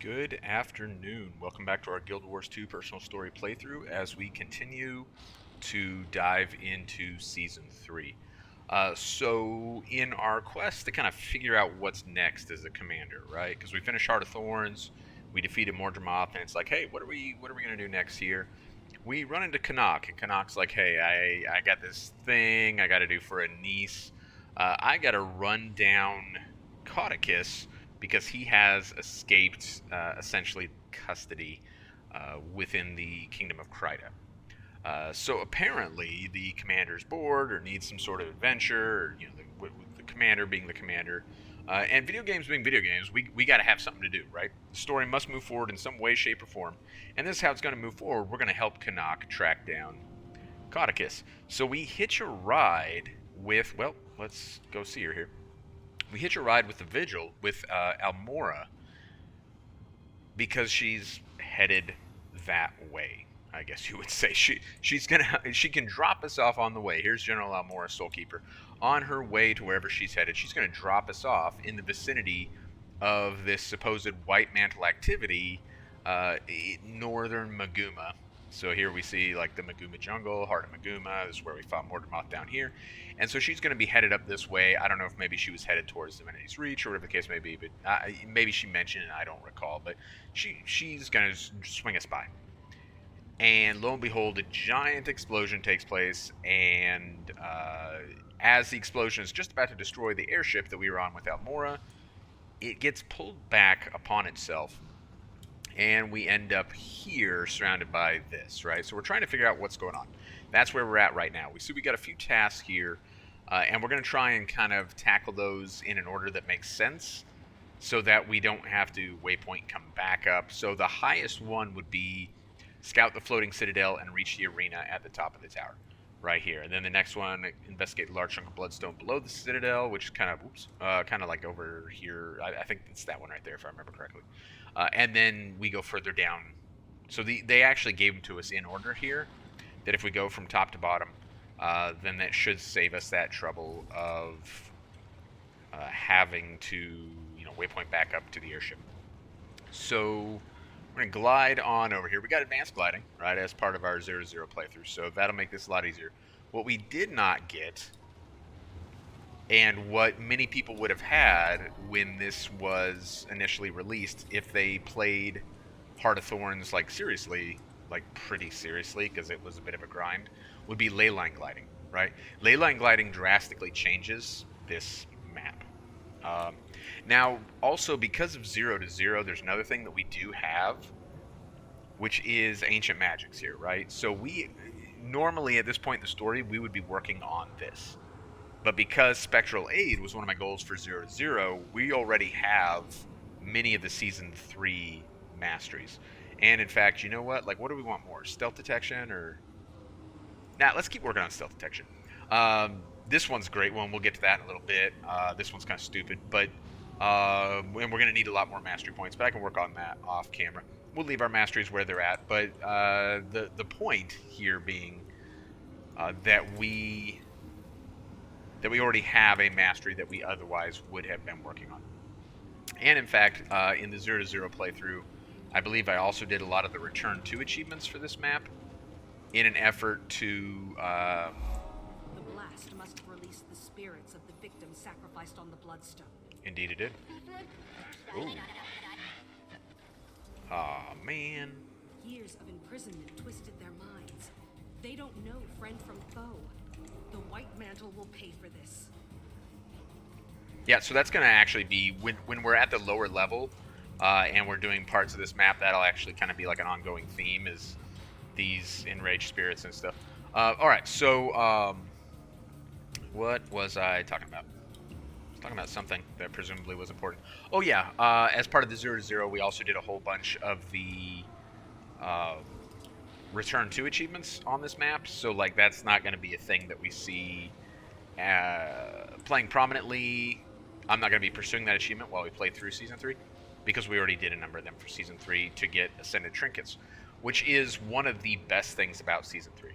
Good afternoon. Welcome back to our Guild Wars 2 personal story playthrough as we continue to dive into Season 3. In our quest to kind of figure out what's next as a commander, right? Because we finished Heart of Thorns, we defeated Mordremoth, and it's like, hey, what are we going to do next here? We run into Caithe, and Caithe's like, hey, I got this thing I got to do for a niece. I got to run down Caithe because he has escaped essentially custody within the Kingdom of Caithe. So apparently the commander's bored or needs some sort of adventure, or, with the commander being the commander. And video games being video games, we got to have something to do, right? The story must move forward in some way, shape, or form. And this is how it's going to move forward. We're going to help Caithe track down Caithe. So we hitch a ride with, well, let's go see her here. We hitch a ride with the Vigil, with Almora, because she's headed that way. I guess you would say she can drop us off on the way. Here's General Almora, Soulkeeper, on her way to wherever she's headed. She's going to drop us off in the vicinity of this supposed White Mantle activity, northern Maguma. So here we see like the Maguma jungle, heart of Maguma. This is where we fought Mordremoth down here. And so she's going to be headed up this way. I don't know if maybe she was headed towards Divinity's Reach or whatever the case may be, but maybe she mentioned it, I don't recall. But she's going to swing us by. And lo and behold, a giant explosion takes place, and as the explosion is just about to destroy the airship that we were on with Almora, it gets pulled back upon itself, and we end up here surrounded by this, right? So we're trying to figure out what's going on. That's where we're at right now. We see we got a few tasks here, and we're going to try and kind of tackle those in an order that makes sense so that we don't have to waypoint and come back up. So the highest one would be scout the floating citadel and reach the arena at the top of the tower, right here. And then the next one, investigate a large chunk of bloodstone below the citadel, which is kind of like over here. I think it's that one right there, if I remember correctly. And then we go further down. So they actually gave them to us in order here, that if we go from top to bottom, then that should save us that trouble of having to, waypoint back up to the airship. So we're going to glide on over here. We got advanced gliding, right, as part of our 0-0 playthrough, so that'll make this a lot easier. What we did not get, and what many people would have had when this was initially released, if they played Heart of Thorns, like, seriously, like, pretty seriously, because it was a bit of a grind, would be ley line gliding, right? Ley line gliding drastically changes this map. Now, also, because of 0-0, there's another thing that we do have, which is ancient magics here, right? So we, normally at this point in the story, we would be working on this. But because Spectral Aid was one of my goals for 0-0, we already have many of the Season 3 masteries. And in fact, you know what? Like, what do we want more? Stealth detection or... Nah, let's keep working on stealth detection. This one's a great one. We'll get to that in a little bit. This one's kind of stupid, but and we're going to need a lot more mastery points, but I can work on that off camera. We'll leave our masteries where they're at, but the point here being that we already have a mastery that we otherwise would have been working on. And in fact, in the 0-0 playthrough, I believe I also did a lot of the Return to achievements for this map in an effort to... The blast must have released the spirits of the victims sacrificed on the bloodstone. Indeed it did. Ooh. Aw, man. Years of imprisonment twisted their minds. They don't know friend from foe. The White Mantle will pay for this. Yeah, so that's going to actually be, when we're at the lower level and we're doing parts of this map, that'll actually kind of be like an ongoing theme, is these enraged spirits and stuff. Alright, so what was I talking about? I was talking about something that presumably was important. Oh yeah, as part of the 0-0, we also did a whole bunch of the Return to achievements on this map, so like that's not going to be a thing that we see playing prominently. I'm not going to be pursuing that achievement while we play through Season 3, because we already did a number of them for Season 3 to get Ascended Trinkets, which is one of the best things about Season 3.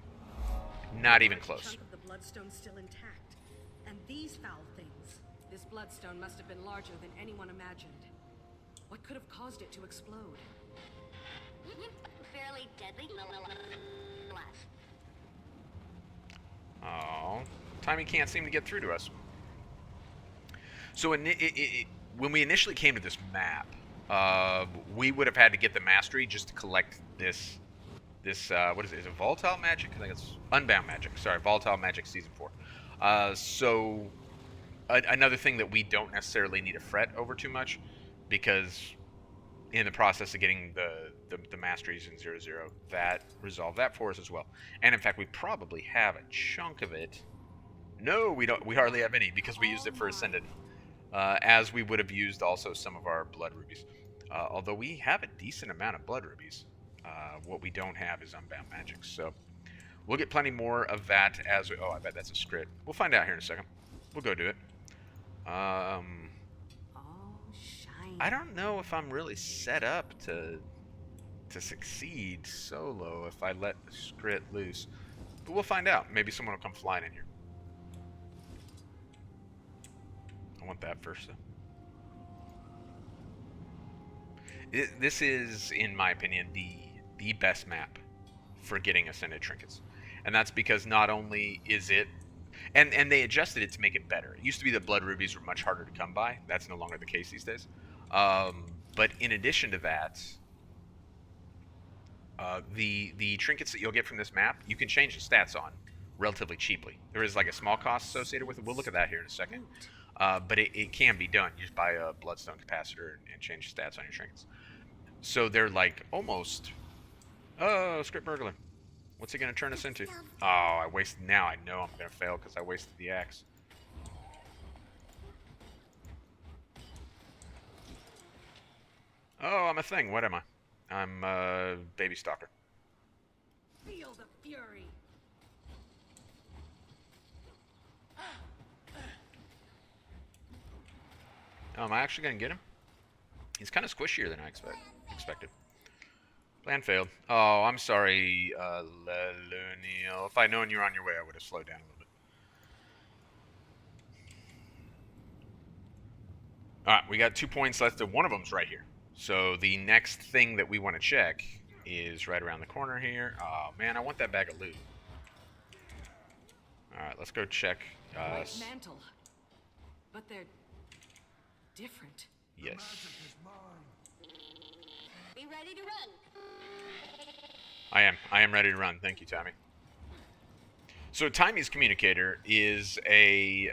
Not even close. A chunk of the bloodstone still intact. And these foul things. This bloodstone must have been larger than anyone imagined. What could have caused it to explode? Fairly deadly blast. Oh, Timmy can't seem to get through to us. So when we initially came to this map, we would have had to get the mastery just to collect this. What is it? Is it volatile magic? I think it's unbound magic. Sorry, volatile magic season 4. Another thing that we don't necessarily need to fret over too much, because in the process of getting the masteries in 0-0, that resolved that for us as well. And in fact, we probably have a chunk of it. No, we don't. We hardly have any because we used it for Ascended, as we would have used also some of our blood rubies. Although we have a decent amount of blood rubies, what we don't have is unbound magic. So we'll get plenty more of that as we... Oh, I bet that's a script. We'll find out here in a second. We'll go do it. Oh, shiny. I don't know if I'm really set up to succeed solo if I let the script loose. But we'll find out. Maybe someone will come flying in here. I want that first, though. This is, in my opinion, the best map for getting Ascended trinkets. And that's because not only is it... And they adjusted it to make it better. It used to be that blood rubies were much harder to come by. That's no longer the case these days. But in addition to that, the trinkets that you'll get from this map, you can change the stats on relatively cheaply. There is like a small cost associated with it. We'll look at that here in a second. But it can be done. You just buy a bloodstone capacitor and change the stats on your trinkets. So they're like almost... Oh, script burglar. What's he going to turn us into? Oh, I wasted... Now I know I'm going to fail because I wasted the axe. Oh, I'm a thing. What am I? I'm a baby stalker. Feel the fury. Oh, am I actually going to get him? He's kind of squishier than I expected. Plan failed. Oh, I'm sorry, Leluniel. If I'd known you were on your way, I would have slowed down a little bit. Alright, we got 2 points left, and one of them's right here. So the next thing that we want to check is right around the corner here. Oh, man, I want that bag of loot. Alright, let's go check. White mantle. But they're different. Yes. Be ready to run. I am ready to run. Thank you, Tommy. So Timmy's communicator is a...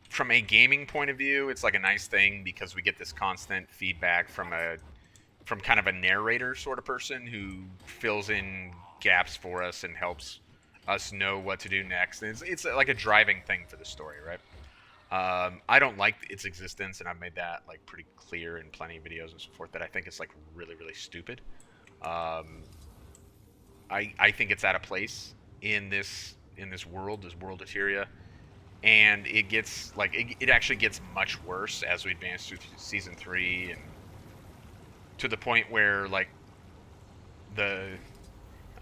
from a gaming point of view, it's like a nice thing because we get this constant feedback from kind of a narrator sort of person who fills in gaps for us and helps us know what to do next. And it's like a driving thing for the story, right? I don't like its existence, and I've made that like pretty clear in plenty of videos and so forth that I think it's like really, really stupid. I think it's out of place in this world of Tyria. And it gets, like, it actually gets much worse as we advance through Season 3, and to the point where, like, those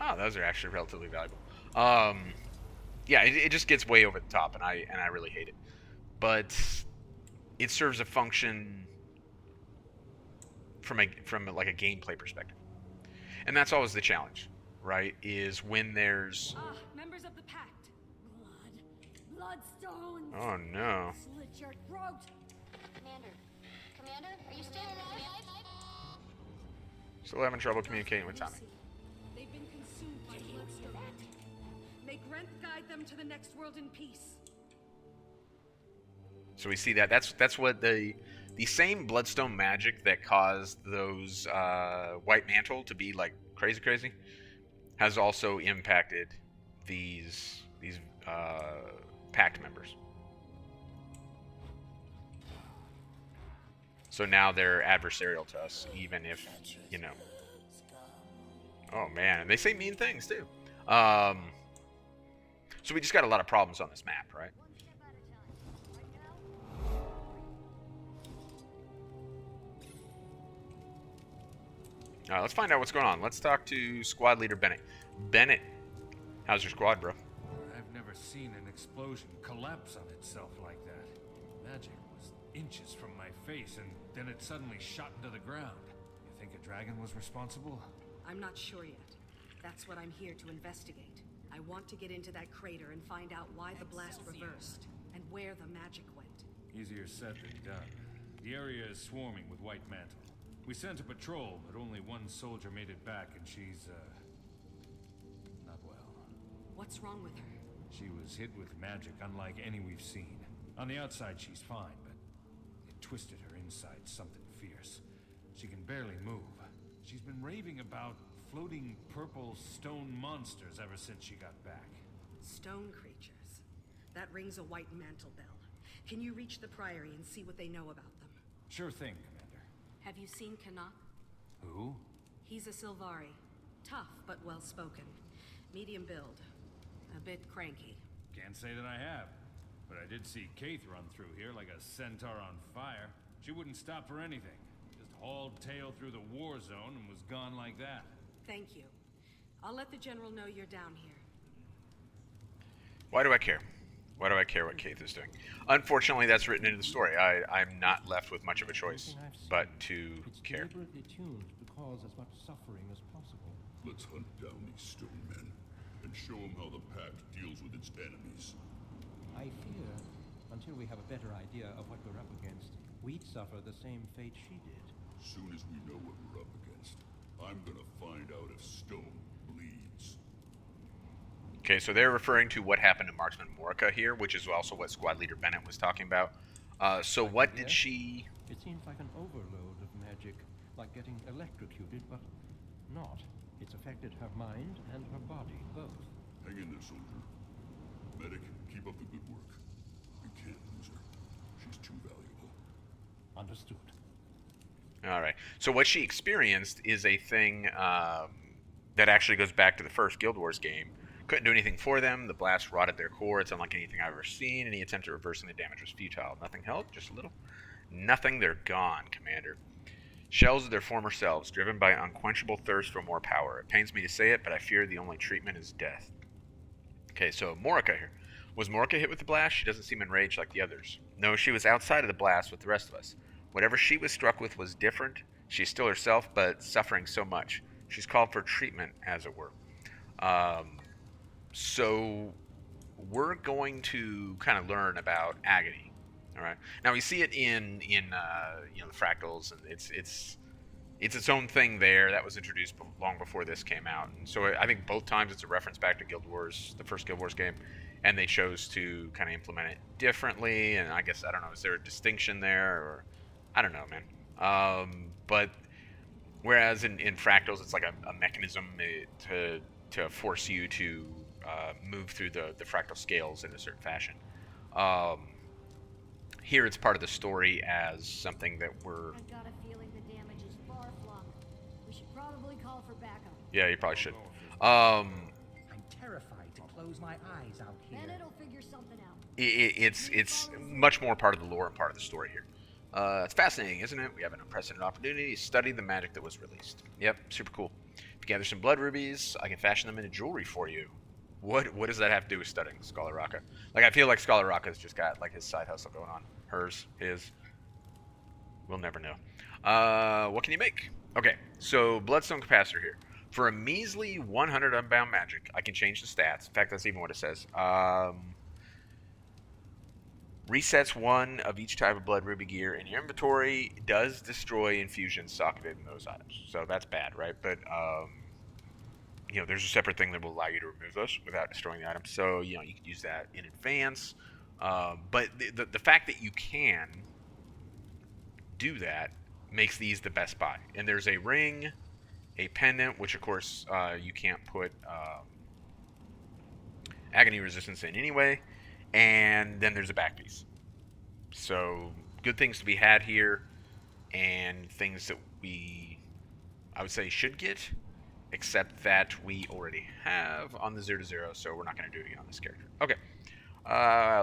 are actually relatively valuable. Yeah, it just gets way over the top, and I really hate it. But it serves a function from like a gameplay perspective. And that's always the challenge, right? Is when there's... members of the pact. Bloodstones. Oh, no. Slit your throat. Commander, are you still alive? Still having trouble communicating with Tommy. They've been consumed by bloodstone. May Grenth guide them to the next world in peace. So we see that. That's what the same bloodstone magic that caused those white mantle to be like crazy has also impacted these pact members. So now they're adversarial to us, even if, you know. Oh man, they say mean things too. So we just got a lot of problems on this map, right? Let's find out what's going on. Let's talk to squad leader Bennett. Bennett, how's your squad, bro? I've never seen an explosion collapse on itself like that. Magic was inches from my face, and then it suddenly shot into the ground. You think a dragon was responsible? I'm not sure yet. That's what I'm here to investigate. I want to get into that crater and find out why the blast reversed, and where the magic went. Easier said than done. The area is swarming with White Mantle. We sent a patrol, but only one soldier made it back, and she's, not well. What's wrong with her? She was hit with magic unlike any we've seen. On the outside, she's fine, but it twisted her inside something fierce. She can barely move. She's been raving about floating purple stone monsters ever since she got back. Stone creatures. That rings a White Mantle bell. Can you reach the Priory and see what they know about them? Sure thing, Commander. Have you seen Caithe? Who? He's a Sylvari. Tough, but well-spoken. Medium build. A bit cranky. Can't say that I have. But I did see Caithe run through here like a centaur on fire. She wouldn't stop for anything. Just hauled tail through the war zone and was gone like that. Thank you. I'll let the General know you're down here. Why do I care? Why do I care what Caithe is doing? Unfortunately, that's written into the story. I'm not left with much of a choice but to care. It's deliberately tuned to cause as much suffering as possible. Let's hunt down these stone men and show them how the Pact deals with its enemies. I fear, until we have a better idea of what we're up against, we'd suffer the same fate she did. Soon as we know what we're up against, I'm gonna find out if stone bleeds. Okay, so they're referring to what happened to Marksman Morica here, which is also what Squad Leader Bennett was talking about. So what did she... It seems like an overload of magic, like getting electrocuted, but not. It's affected her mind and her body, both. Hang in there, soldier. Medic, keep up the good work. We can't lose her. She's too valuable. Understood. Alright, so what she experienced is a thing that actually goes back to the first Guild Wars game. Couldn't do anything for them. The blast rotted their core. It's unlike anything I've ever seen. Any attempt at reversing the damage was futile. Nothing helped, just a little. Nothing, they're gone, Commander. Shells of their former selves, driven by unquenchable thirst for more power. It pains me to say it, but I fear the only treatment is death. Okay, so Morica here. Was Morica hit with the blast? She doesn't seem enraged like the others. No, she was outside of the blast with the rest of us. Whatever she was struck with was different. She's still herself, but suffering so much. She's called for treatment, as it were. So we're going to kind of learn about agony. All right. Now we see it in the fractals, and it's its own thing there that was introduced long before this came out. And so I think both times it's a reference back to Guild Wars, the first Guild Wars game, and they chose to kind of implement it differently. And I guess I don't know, is there a distinction there, or I don't know, man. But whereas in fractals it's like a mechanism to force you to move through the fractal scales in a certain fashion. Here it's part of the story as something that we're... I've got a feeling the damage is far-flung. We should probably call for backup. Yeah, you probably should. I'm terrified to close my eyes out here. Then it'll figure something out. It's much more part of the lore and part of the story here. It's fascinating, isn't it? We have an unprecedented opportunity to study the magic that was released. Yep, super cool. If you gather some blood rubies, I can fashion them into jewelry for you. What does that have to do with studying Scholar Raka? Like, I feel like Scholar Raka's just got like his side hustle going on. Hers, his. We'll never know. What can you make? Okay, so Bloodstone Capacitor here. For a measly 100 unbound magic, I can change the stats. In fact, that's even what it says. Resets one of each type of blood ruby gear in your inventory. Does destroy infusions socketed in those items. So that's bad, right? But there's a separate thing that will allow you to remove those without destroying the item. So you can use that in advance. But the fact that you can do that makes these the best buy. And there's a ring, a pendant, which of course you can't put agony resistance in anyway. And then there's a back piece. So good things to be had here, and things that I would say should get, except that we already have on the 0-0, so we're not going to do it again on this character. Okay,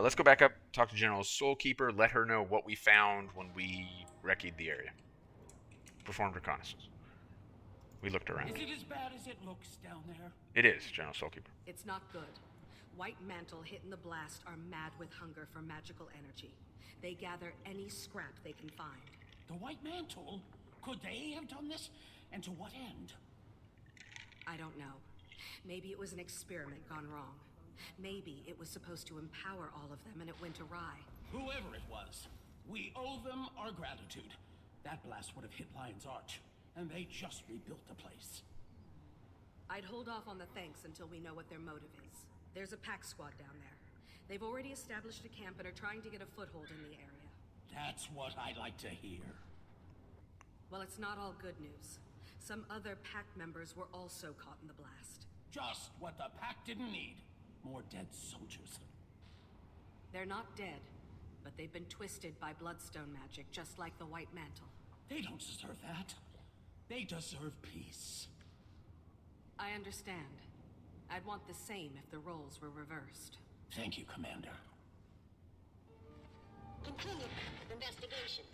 let's go back up, talk to General Soulkeeper, let her know what we found when we recce'd the area. Performed reconnaissance. We looked around. Is it as bad as it looks down there? It is, General It's not good. White Mantle hit in the blast are mad with hunger for magical energy. They gather any scrap they can find. The White Mantle? Could they have done this? And to what end? I don't know. Maybe it was an experiment gone wrong. Maybe it was supposed to empower all of them and it went awry. Whoever it was, we owe them our gratitude. That blast would have hit Lion's Arch, and they just rebuilt the place. I'd hold off on the thanks until we know what their motive is. There's a pack squad down there. They've already established a camp and are trying to get a foothold in the area. That's what I like to hear. Well, it's not all good news. Some other pack members were also caught in the blast. Just what the pack didn't need. More dead soldiers. They're not dead, but they've been twisted by bloodstone magic, just like the White Mantle. They don't deserve that. They deserve peace. I understand. I'd want the same if the roles were reversed. Thank you, Commander. Continue with investigation.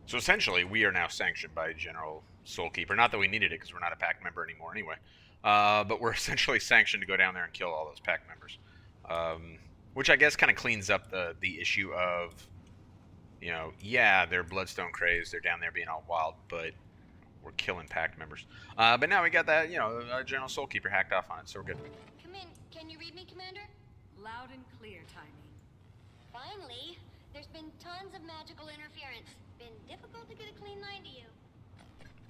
So essentially, we are now sanctioned by General Soulkeeper. Not that we needed it, because we're not a pack member anymore anyway. But we're essentially sanctioned to go down there and kill all those pack members. Which I guess kind of cleans up the issue of, you know, yeah, they're bloodstone crazed, they're down there being all wild, but we're killing pack members. But now we got that, you know, General Soulkeeper hacked off on it, so we're good. Come in. Can you read me, Commander? Loud and clear, Tiny. Finally. There's been tons of magical interference. Been difficult to get a clean line to you.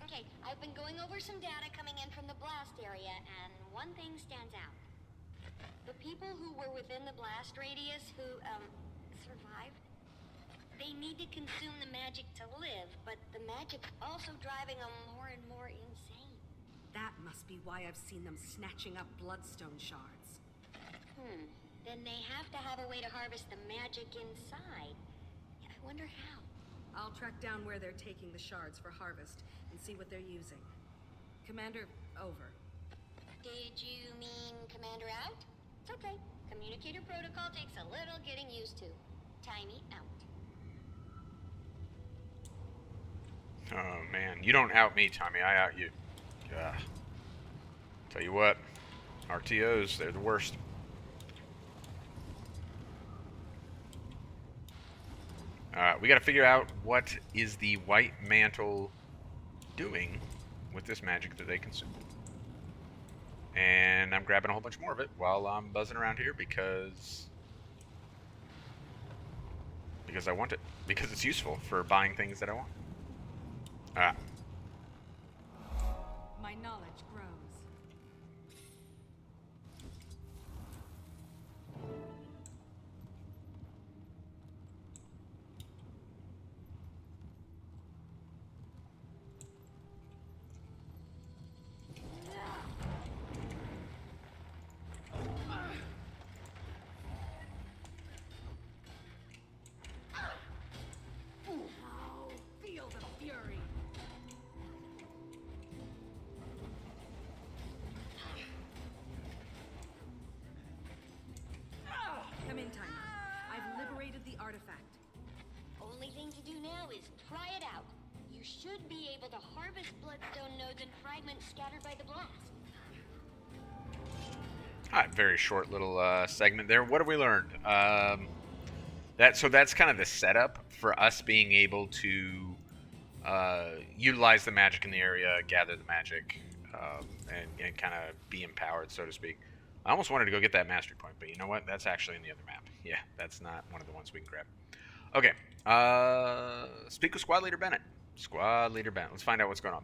Okay, I've been going over some data coming in from the blast area, and one thing stands out. The people who were within the blast radius who, survived, they need to consume the magic to live, but the magic's also driving them more and more insane. That must be why I've seen them snatching up bloodstone shards. Then they have to have a way to harvest the magic inside. I wonder how. I'll track down where they're taking the shards for harvest and see what they're using. Commander, over. Did you mean Commander out? It's okay. Communicator protocol takes a little getting used to. Tiny out. Oh man, you don't out me, Tommy. I out you. Tell you what, RTOs, they're the worst. We got to figure out what is the White Mantle doing with this magic that they consume. And I'm grabbing a whole bunch more of it while I'm buzzing around here because I want it. Because it's useful for buying things that I want. My knowledge grows. Feel the fury. Come in, Tiny. I've liberated the artifact. Only thing to do now is try it out. You should be able to harvest bloodstone nodes and fragments scattered by the blast. Alright, very short little segment there. What have we learned? So that's kind of the setup for us being able to utilize the magic in the area, gather the magic, and kind of be empowered, so to speak. I almost wanted to go get that mastery point, but you know what? That's actually in the other map. Yeah, that's not one of the ones we can grab. Okay, speak with Squad Leader Bennett. Squad Leader Bennett. Let's find out what's going on.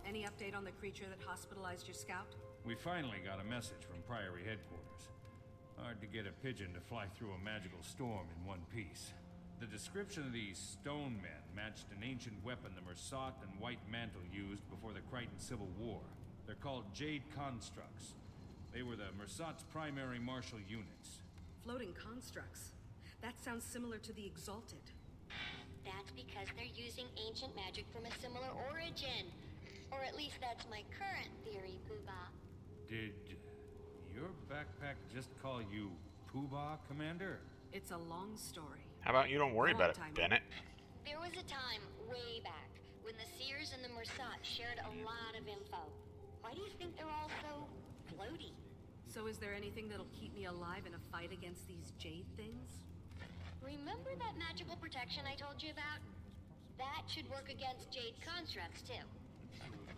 Any update on the creature that hospitalized your scout? We finally got a message from Priory headquarters. Hard to get a pigeon to fly through a magical storm in one piece. The description of these stone men matched an ancient weapon the Mersat and White Mantle used before the Crichton Civil War. They're called Jade Constructs. They were the Mersat's primary martial units. Floating constructs. That sounds similar to the Exalted. that's because they're using ancient magic from a similar origin. Or at least that's my current theory, Poobah. Did your backpack just call you Poobah, Commander? It's a long story. How about you don't worry about it, Bennett? There was a time, way back, when the Seers and the Mursat shared a lot of info. Why do you think they're all so floaty? So is there anything that'll keep me alive in a fight against these jade things? Remember that magical protection I told you about? That should work against jade constructs, too.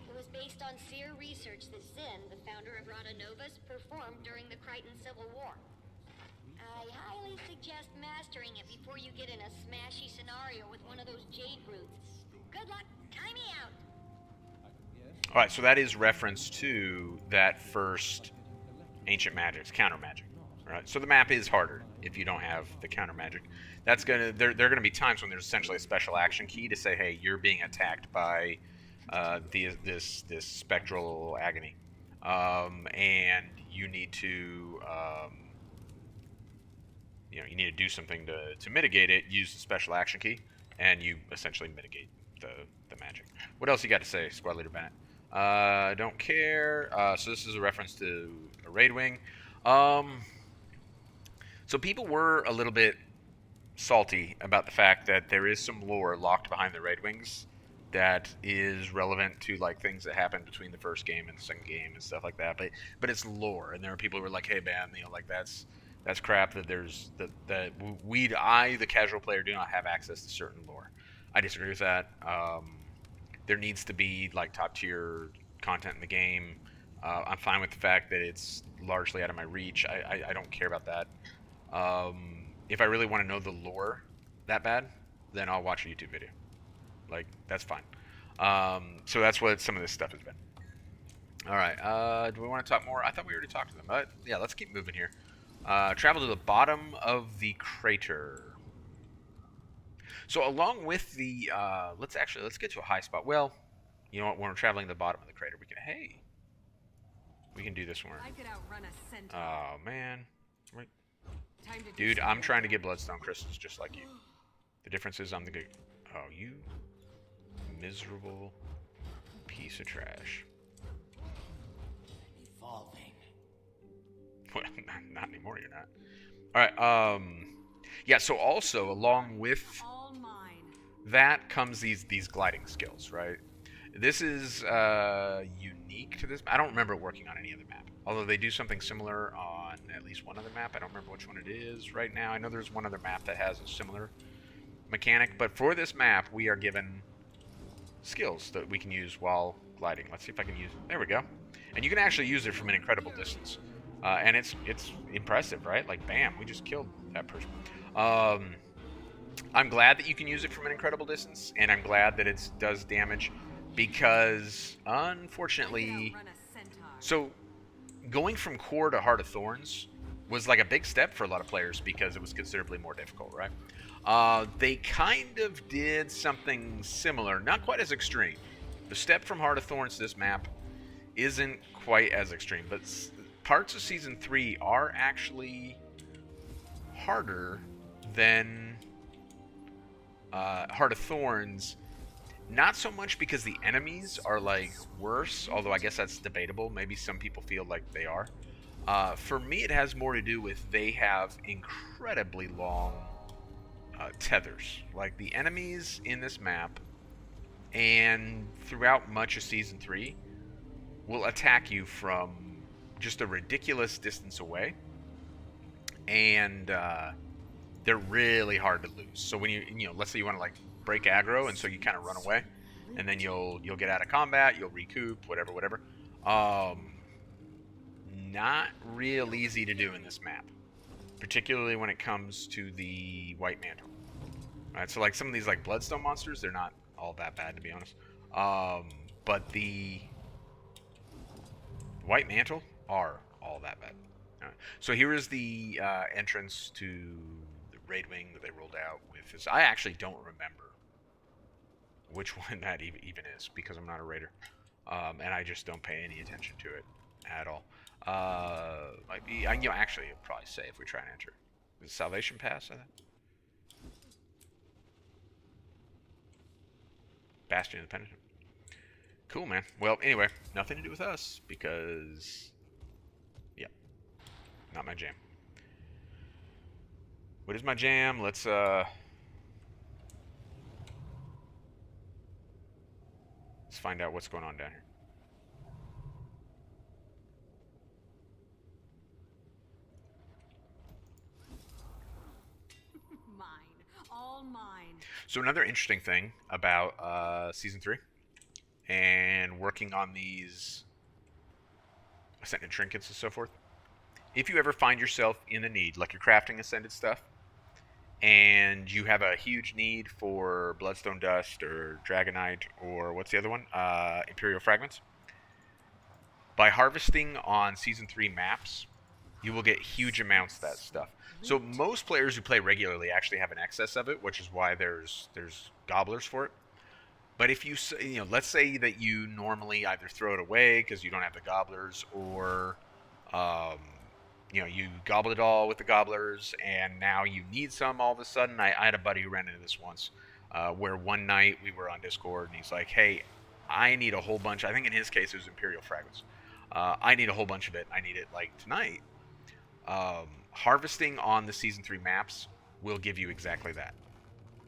It was based on seer research that Zinn, the founder of Rada Novus, performed during the Crichton Civil War. I highly suggest mastering it before you get in a smashy scenario with one of those jade brutes. Good luck. Time me out. Alright, so that is reference to that first ancient magic's counter magic. Right? So the map is harder if you don't have the counter magic. That's gonna there are gonna be times when there's essentially a special action key to say, hey, you're being attacked by this spectral agony. And you need to you need to do something to mitigate it, use the special action key, and you essentially mitigate the magic. What else you got to say, Squad Leader Bennett? Don't care. So this is a reference to a raid wing. So people were a little bit salty about the fact that there is some lore locked behind the raid wings that is relevant to like things that happened between the first game and the second game and stuff like that. But it's lore, and there are people who are like, hey man, like that's crap. That there's that I, the casual player, do not have access to certain lore. I disagree with that. There needs to be like top tier content in the game. I'm fine with the fact that it's largely out of my reach. I don't care about that. If I really want to know the lore that bad, then I'll watch a YouTube video. Like, that's fine. So that's what some of this stuff has been. Alright, do we want to talk more? I thought we already talked to them, but yeah, let's keep moving here. Travel to the bottom of the crater. So along with the, let's get to a high spot. Well, you know what, when we're traveling to the bottom of the crater, we can do this one. I could outrun a centaur. Oh, man. Time to Dude, I'm trying to get bloodstone crystals just like you. The difference is I'm the good. Oh, you miserable piece of trash. Evolving. Well, not anymore, you're not. Alright, yeah, so also, along with all mine. that comes these gliding skills, right? This is unique to this. I don't remember it working on any other map. Although they do something similar on at least one other map. I don't remember which one it is right now. I know there's one other map that has a similar mechanic. But for this map, we are given skills that we can use while gliding. Let's see if I can use it. There we go. And you can actually use it from an incredible distance. And it's impressive, right? Like, bam, we just killed that person. I'm glad that you can use it from an incredible distance. And I'm glad that it does damage. Because, unfortunately... So... going from Core to Heart of Thorns was like a big step for a lot of players because it was considerably more difficult, right? They kind of did something similar, not quite as extreme. The step from Heart of Thorns to this map isn't quite as extreme, but parts of Season 3 are actually harder than Heart of Thorns. Not so much because the enemies are like worse, although I guess that's debatable. Maybe some people feel like they are. For me, it has more to do with they have incredibly long tethers. Like the enemies in this map and throughout much of Season 3 will attack you from just a ridiculous distance away. And they're really hard to lose. So when you know, let's say you want to like break aggro, and so you kind of run away, and then you'll get out of combat, you'll recoup, whatever. Not real easy to do in this map, particularly when it comes to the White Mantle. Alright, so like some of these like Bloodstone monsters, they're not all that bad to be honest. But the White Mantle are all that bad. Alright, so here is the entrance to the raid wing that they rolled out with this. I actually don't remember which one that even is, because I'm not a raider, and I just don't pay any attention to it at all. Might be, actually, it'll probably say if we try and enter. Is it Salvation Pass, I think? Bastion of the Penitent. Cool, man. Well, anyway, nothing to do with us because, yeah, not my jam. What is my jam? Let's find out what's going on down here. Mine. All mine. So another interesting thing about Season 3 and working on these Ascended trinkets and so forth, if you ever find yourself in a need, like you're crafting Ascended stuff, and you have a huge need for Bloodstone Dust or Dragonite or what's the other one? Imperial Fragments. By harvesting on Season 3 maps, you will get huge amounts of that stuff. So most players who play regularly actually have an excess of it, which is why there's gobblers for it. But if you let's say that you normally either throw it away because you don't have the gobblers, or you gobbled it all with the gobblers, and now you need some all of a sudden. I had a buddy who ran into this once, where one night we were on Discord, and he's like, hey, I need a whole bunch. I think in his case it was Imperial Fragments. I need a whole bunch of it. I need it like tonight. Harvesting on the Season 3 maps will give you exactly that.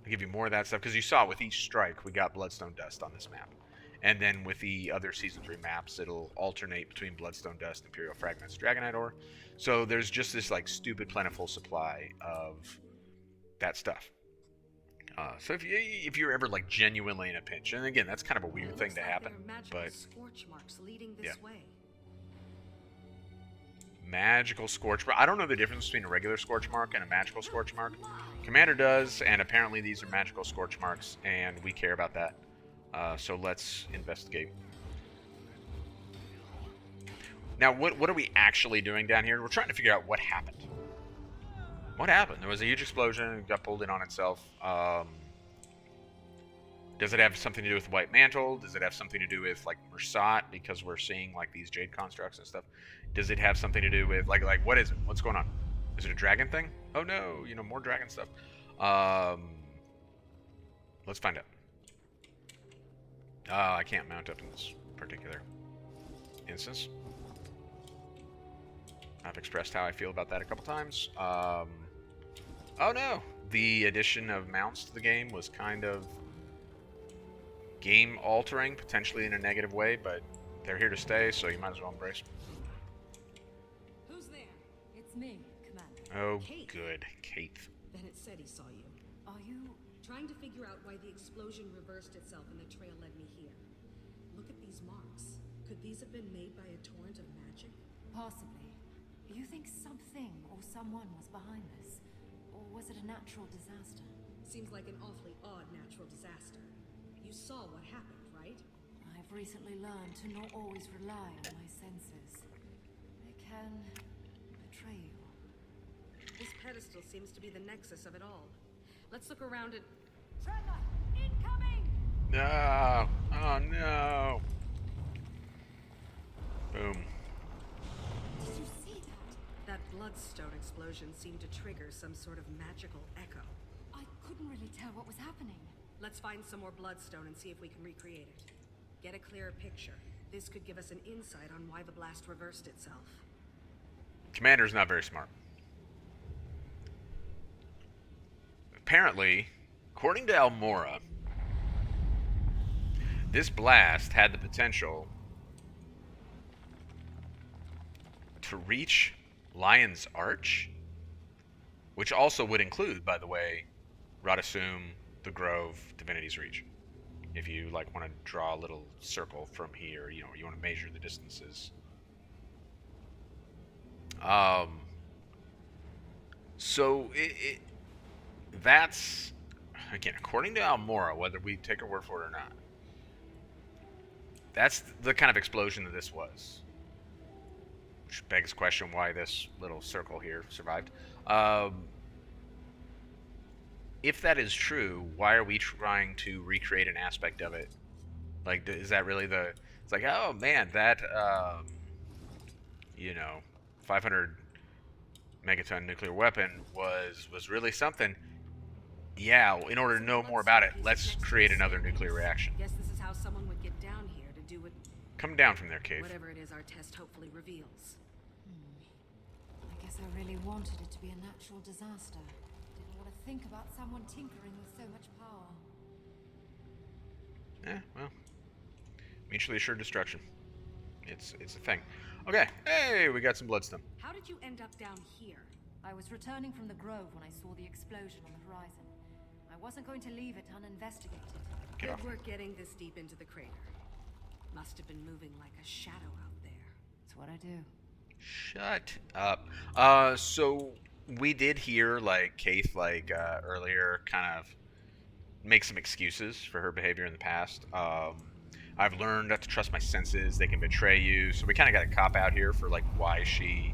It'll give you more of that stuff, because you saw with each strike we got Bloodstone Dust on this map. And then with the other Season 3 maps, it'll alternate between Bloodstone Dust, Imperial Fragments, Dragonite Ore. So there's just this like stupid plentiful supply of that stuff. So if you're ever like genuinely in a pinch, and again that's kind of a weird thing to happen, but scorch marks leading this yeah. way. Magical Scorch Mark. I don't know the difference between a regular Scorch Mark and a magical Scorch Mark. Commander does, and apparently these are magical Scorch Marks, and we care about that. So let's investigate. Now, what are we actually doing down here? We're trying to figure out what happened. What happened? There was a huge explosion, it got pulled in on itself. Does it have something to do with White Mantle? Does it have something to do with like Mursat, because we're seeing like these jade constructs and stuff? Does it have something to do with like what is it? What's going on? Is it a dragon thing? Oh no, more dragon stuff. Let's find out. I can't mount up in this particular instance. I've expressed how I feel about that a couple times. Oh no, the addition of mounts to the game was kind of game altering, potentially in a negative way, but they're here to stay, so you might as well embrace them. Who's there? It's me, Commander. Oh, Caithe. good. Caithe. Bennett said he saw you. Are you... Trying to figure out why the explosion reversed itself and the trail led me here. Look at these marks. Could these have been made by a torrent of magic? Possibly. You think something or someone was behind this? Or was it a natural disaster? Seems like an awfully odd natural disaster. You saw what happened, right? I've recently learned to not always rely on my senses. They can betray you. This pedestal seems to be the nexus of it all. Let's look around it. Trevor! Incoming! No! Oh no! Boom. Did you see that? That bloodstone explosion seemed to trigger some sort of magical echo. I couldn't really tell what was happening. Let's find some more bloodstone and see if we can recreate it. Get a clearer picture. This could give us an insight on why the blast reversed itself. Commander's not very smart. Apparently, according to Almora, this blast had the potential to reach Lion's Arch, which also would include, by the way, Radasum, the Grove, Divinity's Reach. If you like want to draw a little circle from here, you want to measure the distances. So that's, again, according to Almora, whether we take her word for it or not, that's the kind of explosion that this was. Which begs the question why this little circle here survived. If that is true, why are we trying to recreate an aspect of it? Like, is that really the... It's like, oh man, that, 500 megaton nuclear weapon was really something. yeah, in order to know more about it, let's create another nuclear reaction. Guess this is how someone would get down here to do what Come down from there, Caithe. whatever it is our test hopefully reveals. I guess I really wanted it to be a natural disaster. Didn't want to think about someone tinkering with so much power. Well, mutually assured destruction. It's a thing. Okay, hey, we got some bloodstone. How did you end up down here? I was returning from the grove when I saw the explosion on the horizon. I wasn't going to leave it uninvestigated. Get off. Good work getting this deep into the crater. Must have been moving like a shadow out there. It's what I do. Shut up. So we did hear like Caithe earlier kind of make some excuses for her behavior in the past. I've learned not to trust my senses; they can betray you. So we kind of got a cop out here for like why she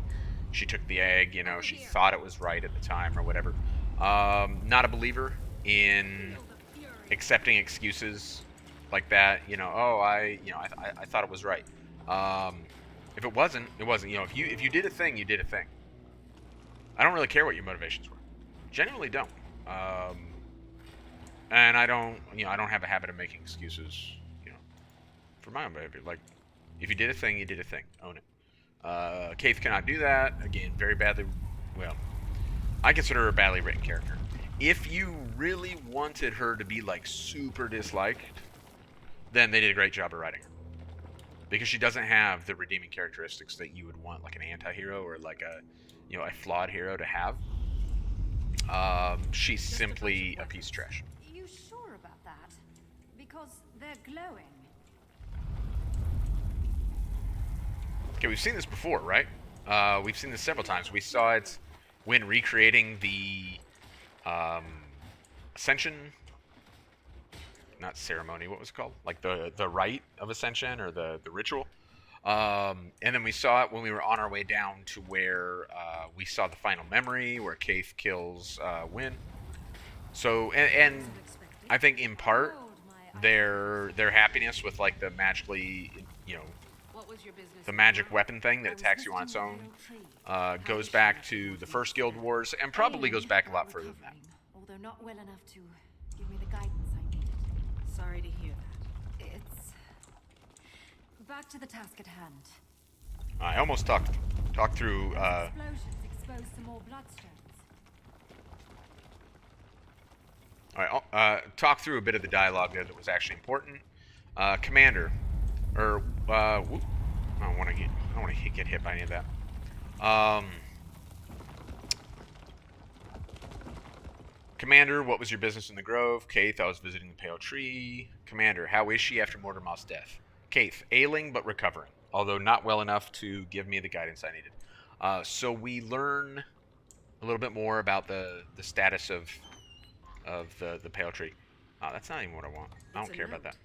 took the egg. You know, she thought it was right at the time or whatever. Not a believer in accepting excuses like that. You know, oh I thought it was right. If it wasn't, it wasn't. You know, if you did a thing, you did a thing. I don't really care what your motivations were. Genuinely don't. And I don't have a habit of making excuses, you know, for my own behavior. Like, if you did a thing, you did a thing. Own it. Caithe cannot do that. Again, very badly. Well, I consider her a badly written character. If you really wanted her to be like super disliked, then they did a great job of writing her. Because she doesn't have the redeeming characteristics that you would want like an anti-hero or like a flawed hero to have. She's simply a piece of trash. You sure about that? Because they're glowing. Okay, we've seen this before, right? We've seen this several times. We saw it when recreating the Ascension, not ceremony, what was it called? Like the rite of Ascension or the ritual. And then we saw it when we were on our way down to where we saw the final memory where Caithe kills Wynn. So, and I think in part their happiness with like the magically, you know, the magic weapon thing that attacks you on its own goes back to the first Guild Wars and probably goes back a lot further than that. Although not well enough to give me the guidance I needed. Sorry to hear that. It's back to the task at hand. I almost talked through. Explosions expose some more bloodstones. All right, talk through a bit of the dialogue there that was actually important. Commander, or whoop, I don't want to get hit by any of that. Commander, what was your business in the Grove? Caithe, I was visiting the Pale Tree. Commander, how is she after Mortimer's death? Caithe, ailing but recovering, although not well enough to give me the guidance I needed. So we learn a little bit more about the status of the Pale Tree. That's not even what I want. I don't care about that.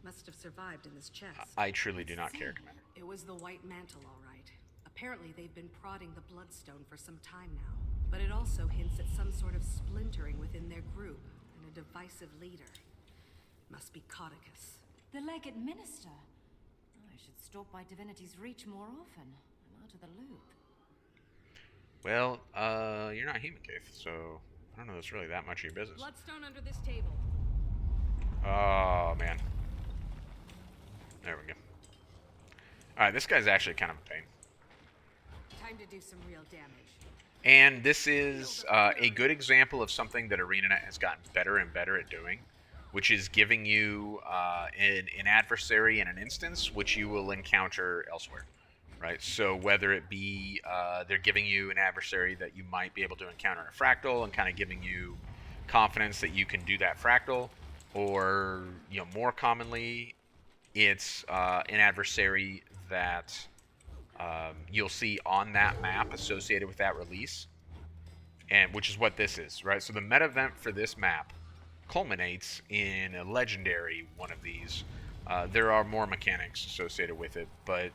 Must have survived in this chest. I truly do not care, Commander. It was the White Mantle, all right. Apparently they've been prodding the Bloodstone for some time now. But it also hints at some sort of splintering within their group and a divisive leader. Must be Caudicus. The Legate Minister. I should stop by Divinity's Reach more often. I'm out of the loop. Well, you're not human, Caithe, so I don't know it's really that much of your business. Bloodstone under this table. Oh, man. There we go. Alright, this guy's actually kind of a pain. Time to do some real damage. And this is a good example of something that ArenaNet has gotten better and better at doing, which is giving you an adversary in an instance which you will encounter elsewhere, right? So whether it be they're giving you an adversary that you might be able to encounter in a fractal and kind of giving you confidence that you can do that fractal, or more commonly, it's an adversary that you'll see on that map associated with that release, and which is what this is, right? So the meta event for this map culminates in a legendary one of these. There are more mechanics associated with it, but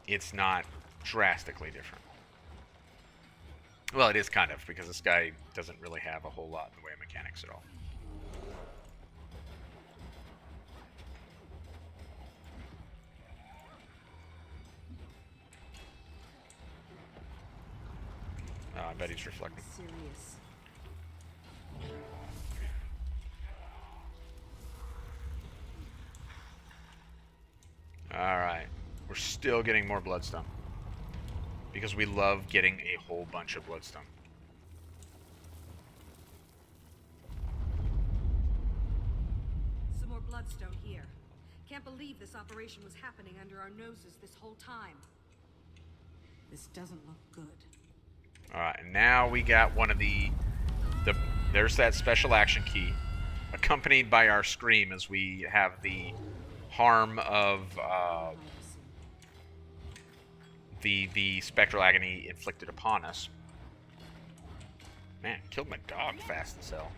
it's not drastically different. Well, it is kind of, because this guy doesn't really have a whole lot in the way of mechanics at all. I bet he's reflecting. Serious. We're still getting more bloodstone. Because we love getting a whole bunch of bloodstone. Some more bloodstone here. Can't believe this operation was happening under our noses this whole time. This doesn't look good. Alright, and now we got one of the there's that special action key, accompanied by our scream as we have the harm of the spectral agony inflicted upon us. Man, killed my dog fast as hell.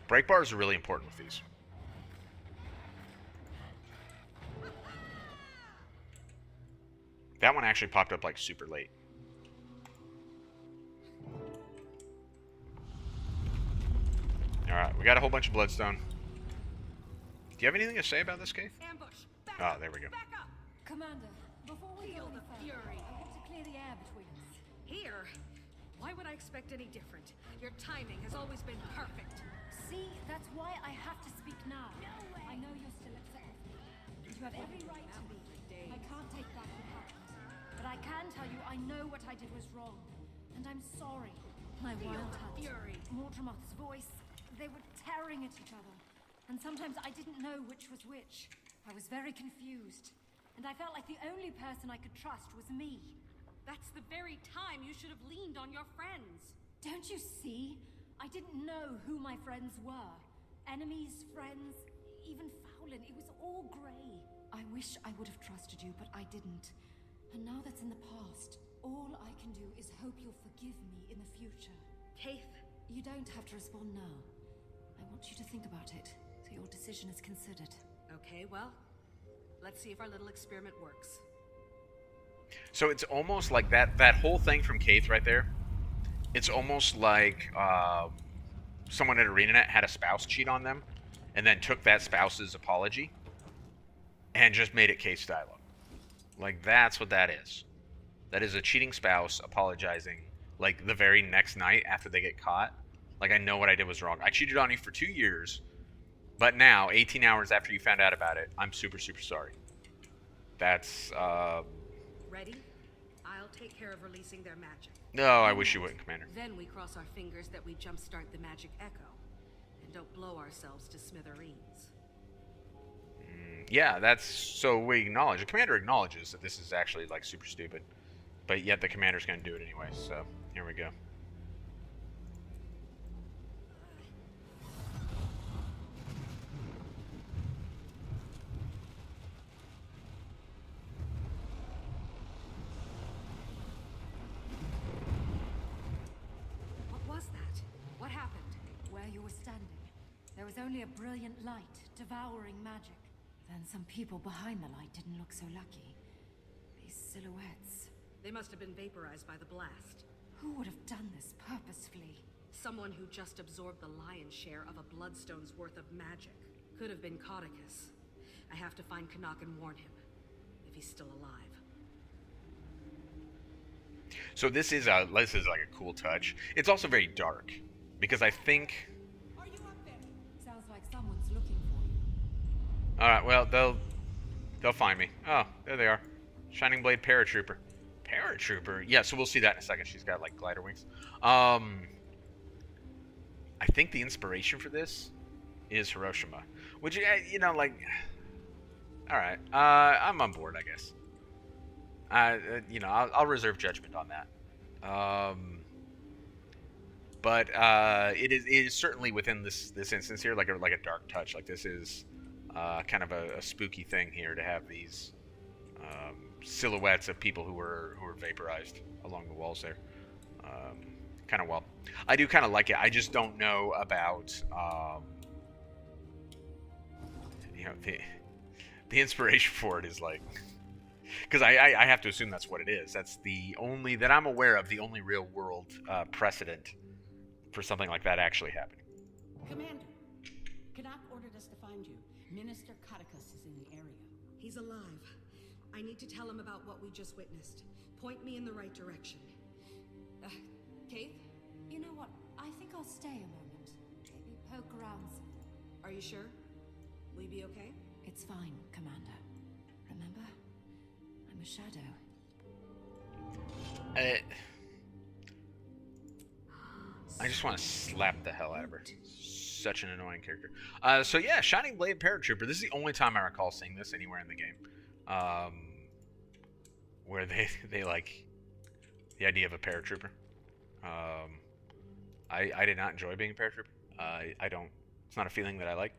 Break bars are really important with these. That one actually popped up like super late. Alright, we got a whole bunch of bloodstone. Do you have anything to say about this, Caithe? Ambush! Back Oh, up! there we go. Back up! Commander, before we Feel go any the further, fury. I want to clear the air between us. Here? Why would I expect any different? Your timing has always been perfect. See, that's why I have to speak now. I know you're still upset with me. You have every right to be. I can't take back what happened. But I can tell you I know what I did was wrong. And I'm sorry. My wild hunt, fury. Mordremoth's voice, they were tearing at each other. And sometimes I didn't know which was which. I was very confused. And I felt like the only person I could trust was me. That's the very time you should have leaned on your friends. Don't you see? I didn't know who my friends were. Enemies, friends, even Fowlin. It was all grey. I wish I would have trusted you, but I didn't. And now that's in the past. All I can do is hope you'll forgive me in the future. Caithe. You don't have to respond now. I want you to think about it, so your decision is considered. Okay, well, let's see if our little experiment works. So it's almost like that whole thing from Caithe right there. It's almost like someone at ArenaNet had a spouse cheat on them, and then took that spouse's apology and just made it Caithe's dialogue. Like, that's what that is. That is a cheating spouse apologizing, like, the very next night after they get caught. Like, I know what I did was wrong. I cheated on you for 2 years, but now, 18 hours after you found out about it, I'm super, super sorry. That's, Ready? I'll take care of releasing their magic. No, I wish you wouldn't, Commander. Then we cross our fingers that we jumpstart the magic echo, and don't blow ourselves to smithereens. Yeah, that's... So we acknowledge... The Commander acknowledges that this is actually, like, super stupid. But yet the Commander's gonna do it anyway, so... Here we go. What was that? What happened? Where you were standing, there was only a brilliant light devouring magic. Then some people behind the light didn't look so lucky. These silhouettes. They must have been vaporized by the blast. Who would have done this purposefully? Someone who just absorbed the lion's share of a bloodstone's worth of magic. Could have been Caithe. I have to find Canuck and warn him, if he's still alive. So this is like a cool touch. It's also very dark, because I think... Sounds like someone's looking for you. Alright, well, they'll find me. Oh, there they are. Shining Blade Paratrooper. Paratrooper? Yeah, so we'll see that in a second. She's got, like, glider wings. I think the inspiration for this is Hiroshima. Which, you know, like... Alright, I'm on board, I guess. You know, I'll reserve judgment on that. But it is certainly within this instance here, like a dark touch. Like, this is kind of a spooky thing here to have these silhouettes of people who were vaporized along the walls there. Kind of well. I do kind of like it. I just don't know about you know, the inspiration for it is like, because I have to assume that's what it is. That's the only that I'm aware of, the only real world precedent for something like that actually happening. Commander, Canuck ordered us to find you. Minister Caithe is in the area. He's alive. I need to tell him about what we just witnessed. Point me in the right direction. Caithe? You know what? stay a moment. Maybe poke around some. Are you sure? Will you be okay? It's fine, Commander. Remember? I'm a shadow. I just want to slap the hell out of her. Such an annoying character. So yeah, Shining Blade Paratrooper. This is the only time I recall seeing this anywhere in the game. Where they like the idea of a paratrooper. I did not enjoy being a paratrooper. I don't. It's not a feeling that I like.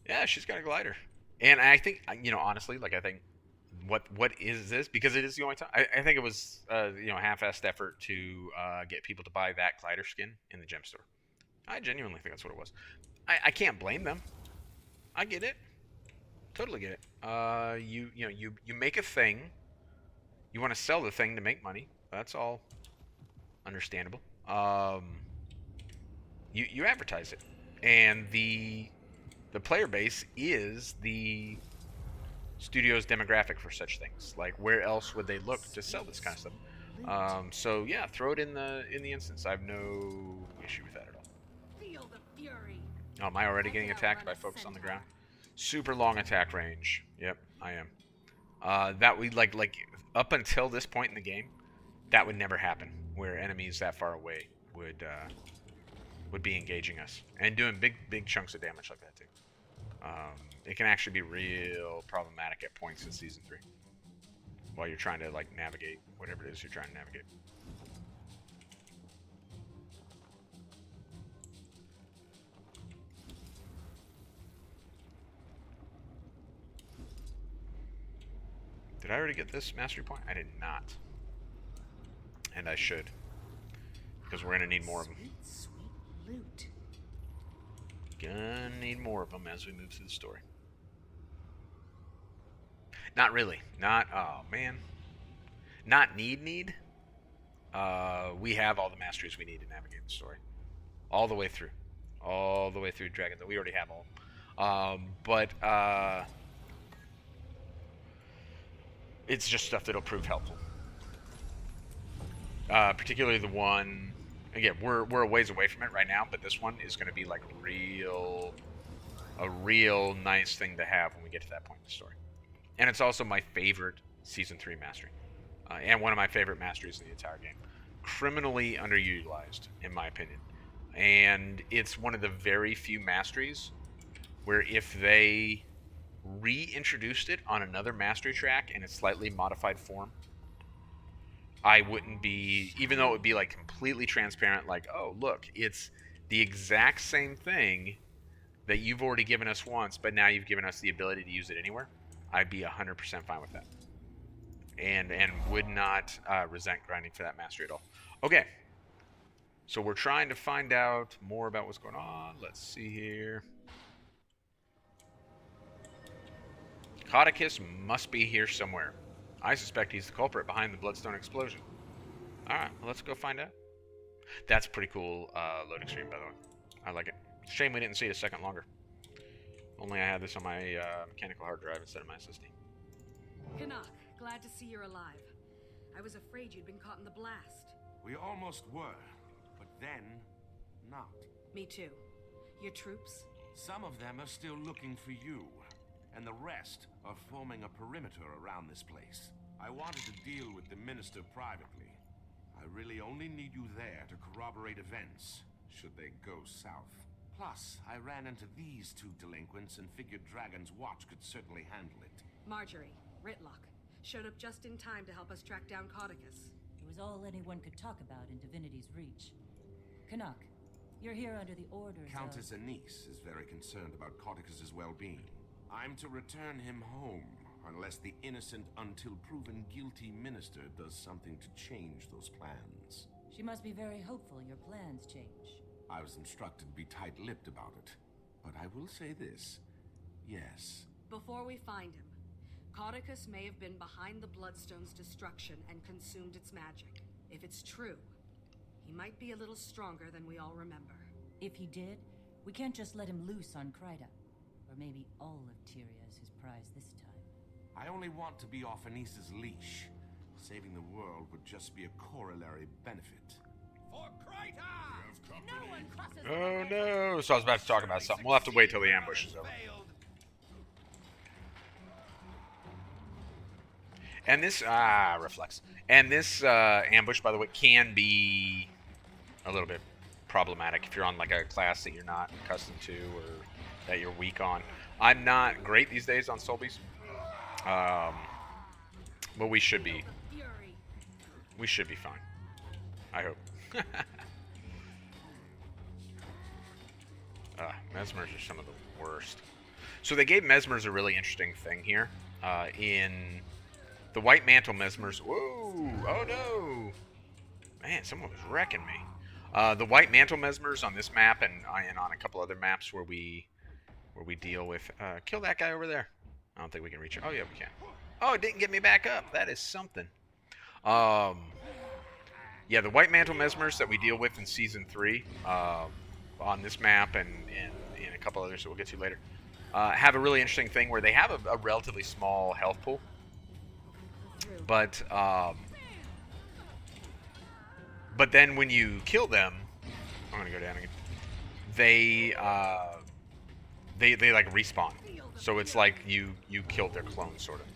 Yeah, she's got a glider, and I think honestly, like I think what is this? Because it is the only time. I think it was half-assed effort to get people to buy that glider skin in the gem store. I genuinely think that's what it was. I can't blame them. I get it. Totally get it. You make a thing. You want to sell the thing to make money. That's all understandable. You advertise it, and the player base is the studio's demographic for such things. Like, where else would they look to sell this kind of stuff? So yeah, throw it in the instance. I have no issue with that at all. Feel the fury. Oh, am I already getting attacked by folks on the ground? Super long attack range. Yep, I am. That we like up until this point in the game, that would never happen. Where enemies that far away would be engaging us and doing big chunks of damage like that too. It can actually be real problematic at points in Season 3 while you're trying to like navigate whatever it is you're trying to navigate. Did I already get this mastery point? I did not. And I should. Because we're going to need more of them. Sweet loot. Gonna need more of them as we move through the story. Not really. Oh man. Not need. We have all the masteries we need to navigate the story. All the way through. All the way through Dragon. We already have all. But it's just stuff that'll prove helpful. Particularly the one, again, we're a ways away from it right now, but this one is going to be like a real nice thing to have when we get to that point in the story. And it's also my favorite Season 3 mastery. And one of my favorite masteries in the entire game. Criminally underutilized, in my opinion. And it's one of the very few masteries where if they reintroduced it on another mastery track in a slightly modified form, I wouldn't be, even though it would be like completely transparent, like, oh, look, it's the exact same thing that you've already given us once, but now you've given us the ability to use it anywhere, I'd be 100% fine with that. And would not resent grinding for that mastery at all. Okay. So we're trying to find out more about what's going on. Let's see here. Caithe must be here somewhere. I suspect he's the culprit behind the bloodstone explosion. Alright, well, let's go find out. That's a pretty cool loading screen, by the way. I like it. Shame we didn't see it a second longer. Only I had this on my mechanical hard drive instead of my SSD. Caithe, glad to see you're alive. I was afraid you'd been caught in the blast. We almost were, but then not. Me too. Your troops? Some of them are still looking for you, and the rest are forming a perimeter around this place. I wanted to deal with the minister privately. I really only need you there to corroborate events, should they go south. Plus, I ran into these two delinquents and figured Dragon's Watch could certainly handle it. Marjorie, Ritlock, showed up just in time to help us track down Caithe. It was all anyone could talk about in Divinity's Reach. Canuck, you're here under the orders Countess Anise is very concerned about Caithe's well-being. I'm to return him home, unless the innocent until proven guilty minister does something to change those plans. She must be very hopeful your plans change. I was instructed to be tight-lipped about it. But I will say this. Yes. Before we find him, Caithe may have been behind the Bloodstone's destruction and consumed its magic. If it's true, he might be a little stronger than we all remember. If he did, we can't just let him loose on Caithe. Or maybe all of Tyria is his prize this time. I only want to be off Anise's leash. Saving the world would just be a corollary benefit. For Caithe! No one crosses Oh no! So I was about to talk about something. We'll have to wait till the ambush is over. And this reflex. And this ambush, by the way, can be a little bit problematic if you're on like a class that you're not accustomed to or that you're weak on. I'm not great these days on Solbies, but we should be. We should be fine. I hope. Mesmers are some of the worst. So they gave Mesmers a really interesting thing here. In the White Mantle Mesmers. Whoa! Oh no! Man, someone was wrecking me. The White Mantle Mesmers on this map and on a couple other maps where we deal with. Kill that guy over there. I don't think we can reach him. Oh yeah, we can. Oh, it didn't get me back up. That is something. Yeah, the White Mantle Mesmers that we deal with in Season 3 on this map and in a couple others that we'll get to later have a really interesting thing where they have a relatively small health pool. But then when you kill them, I'm gonna go down again. They like respawn, so it's like you killed their clone, sort of.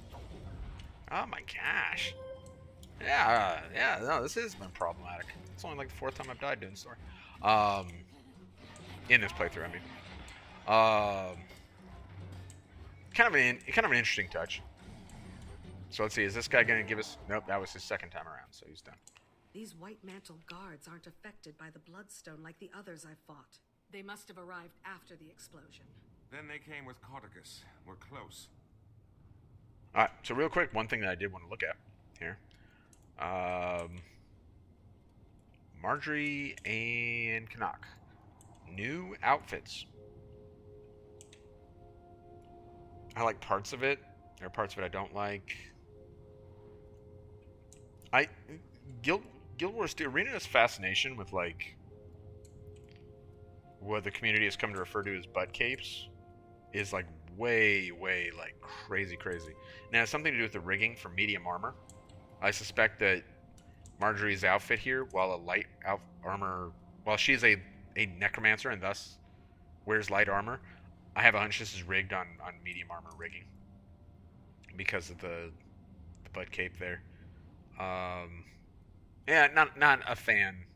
Oh my gosh. Yeah, no, this has been problematic. It's only like the 4th time I've died doing story. In this playthrough, I mean. Kind of an interesting touch. So let's see, is this guy gonna give us? Nope, that was his 2nd time around, so he's done. These White Mantle guards aren't affected by the bloodstone like the others I've fought. They must have arrived after the explosion. Then they came with Cauticus. We're close. Alright, so real quick, one thing that I did want to look at here. Marjorie and Caithe. New outfits. I like parts of it. There are parts of it I don't like. Guild Wars 2 Arena's fascination with like what the community has come to refer to as butt capes is like way like crazy. Now, it has something to do with the rigging for medium armor. I suspect that Marjorie's outfit here, while she's a necromancer and thus wears light armor, I have a hunch this is rigged on medium armor rigging because of the butt cape there. Yeah, not a fan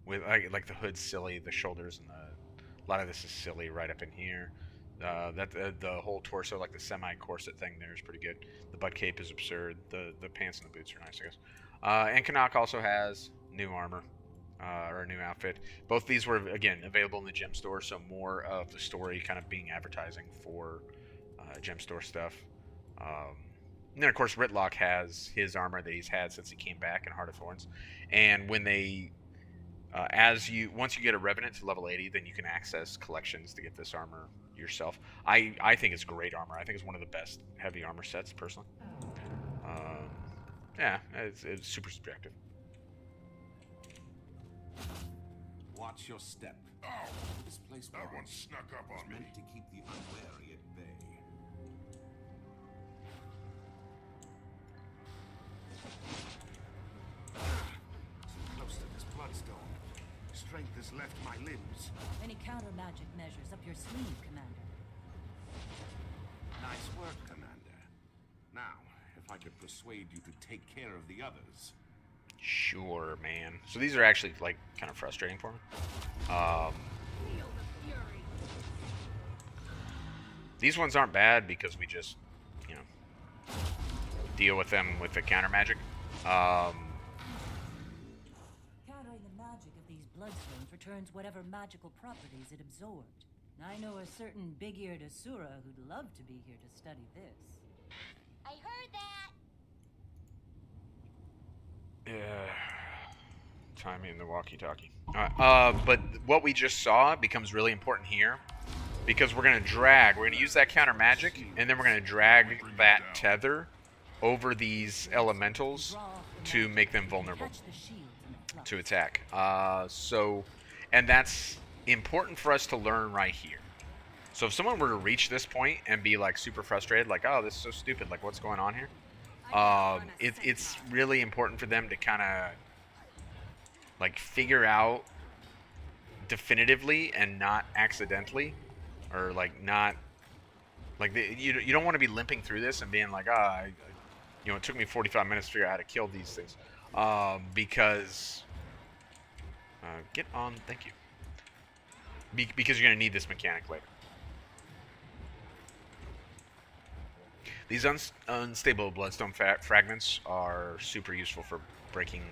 with like the hood's silly, the shoulders and a lot of this is silly right up in here. The whole torso, like the semi-corset thing there, is pretty good. The butt cape is absurd. The pants and the boots are nice, I guess. And Caithe also has new armor, or a new outfit. Both these were, again, available in the gem store, so more of the story kind of being advertising for gem store stuff. And then, of course, Ritlock has his armor that he's had since he came back in Heart of Thorns. And when they... once you get a Revenant to level 80, then you can access collections to get this armor yourself. I think it's great armor. I think it's one of the best heavy armor sets, personally. Yeah, it's super subjective. Watch your step. Oh, This place that one snuck up on me. meant to keep the unwary at bay. So close to this bloodstone. Strength has left my limbs. Any counter magic measures up your sleeve, Commander? Nice work, Commander. Now, if I could persuade you to take care of the others. Sure, man. So these are actually like kind of frustrating for me. These ones aren't bad because we just, deal with them with the counter magic. Countering the magic of these bloodstones returns whatever magical properties it absorbed. I know a certain big-eared Asura who'd love to be here to study this. I heard that. Yeah. Timing the walkie-talkie. But what we just saw becomes really important here because we're going to use that counter magic, and then we're going to drag that tether over these elementals to make them vulnerable to attack. And that's important for us to learn right here. So if someone were to reach this point and be like super frustrated, like, oh, this is so stupid, like what's going on here? It's really important for them to kind of like figure out definitively and not accidentally, or like not like you don't want to be limping through this and being like, it took me 45 minutes to figure out how to kill these things, because get on, thank you, because you're gonna need this mechanic later. These unstable bloodstone fragments are super useful for breaking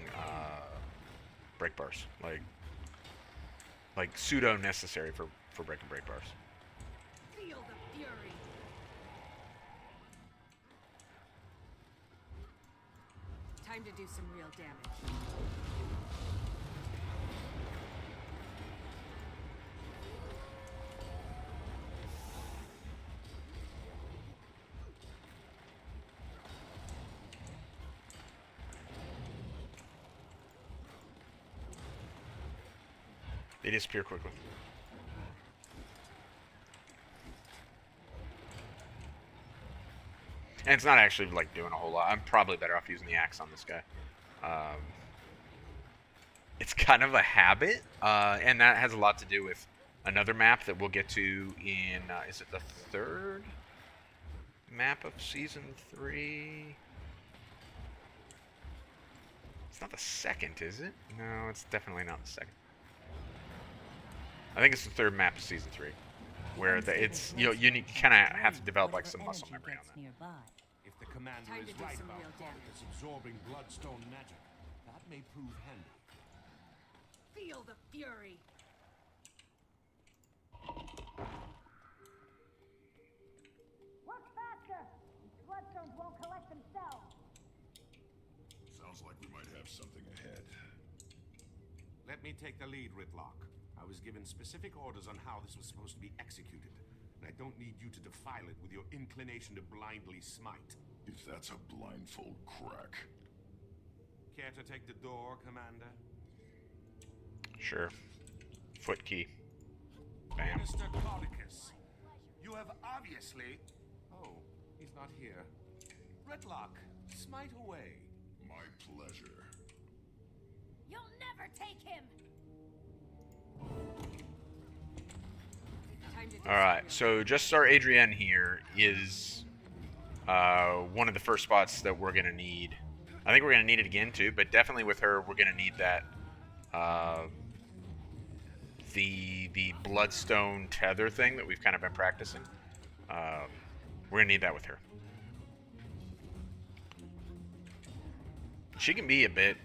break bars, like pseudo necessary for breaking break bars. Feel the fury. Time to do some real damage. They disappear quickly. And it's not actually like doing a whole lot. I'm probably better off using the axe on this guy. It's kind of a habit, and that has a lot to do with another map that we'll get to in, is it the third map of Season 3? It's not the second, is it? No, it's definitely not the second. I think it's the third map of Season 3, where it's you kind of have to develop like some muscle memory on that. If the commander is right about Caithe absorbing bloodstone magic, that may prove handy. Feel the fury. Work faster! Bloodstones won't collect themselves. Sounds like we might have something ahead. Let me take the lead, Ritlock. I was given specific orders on how this was supposed to be executed, and I don't need you to defile it with your inclination to blindly smite. If that's a blindfold crack. Care to take the door, Commander? Sure. Foot key. Bam. Mr. Caudicus, you have obviously... Oh, he's not here. Ritlock, smite away. My pleasure. You'll never take him! Alright, so just our Adrienne here is one of the first spots that we're going to need. I think we're going to need it again too, but definitely with her we're going to need that the bloodstone tether thing that we've kind of been practicing. We're going to need that with her. She can be a bit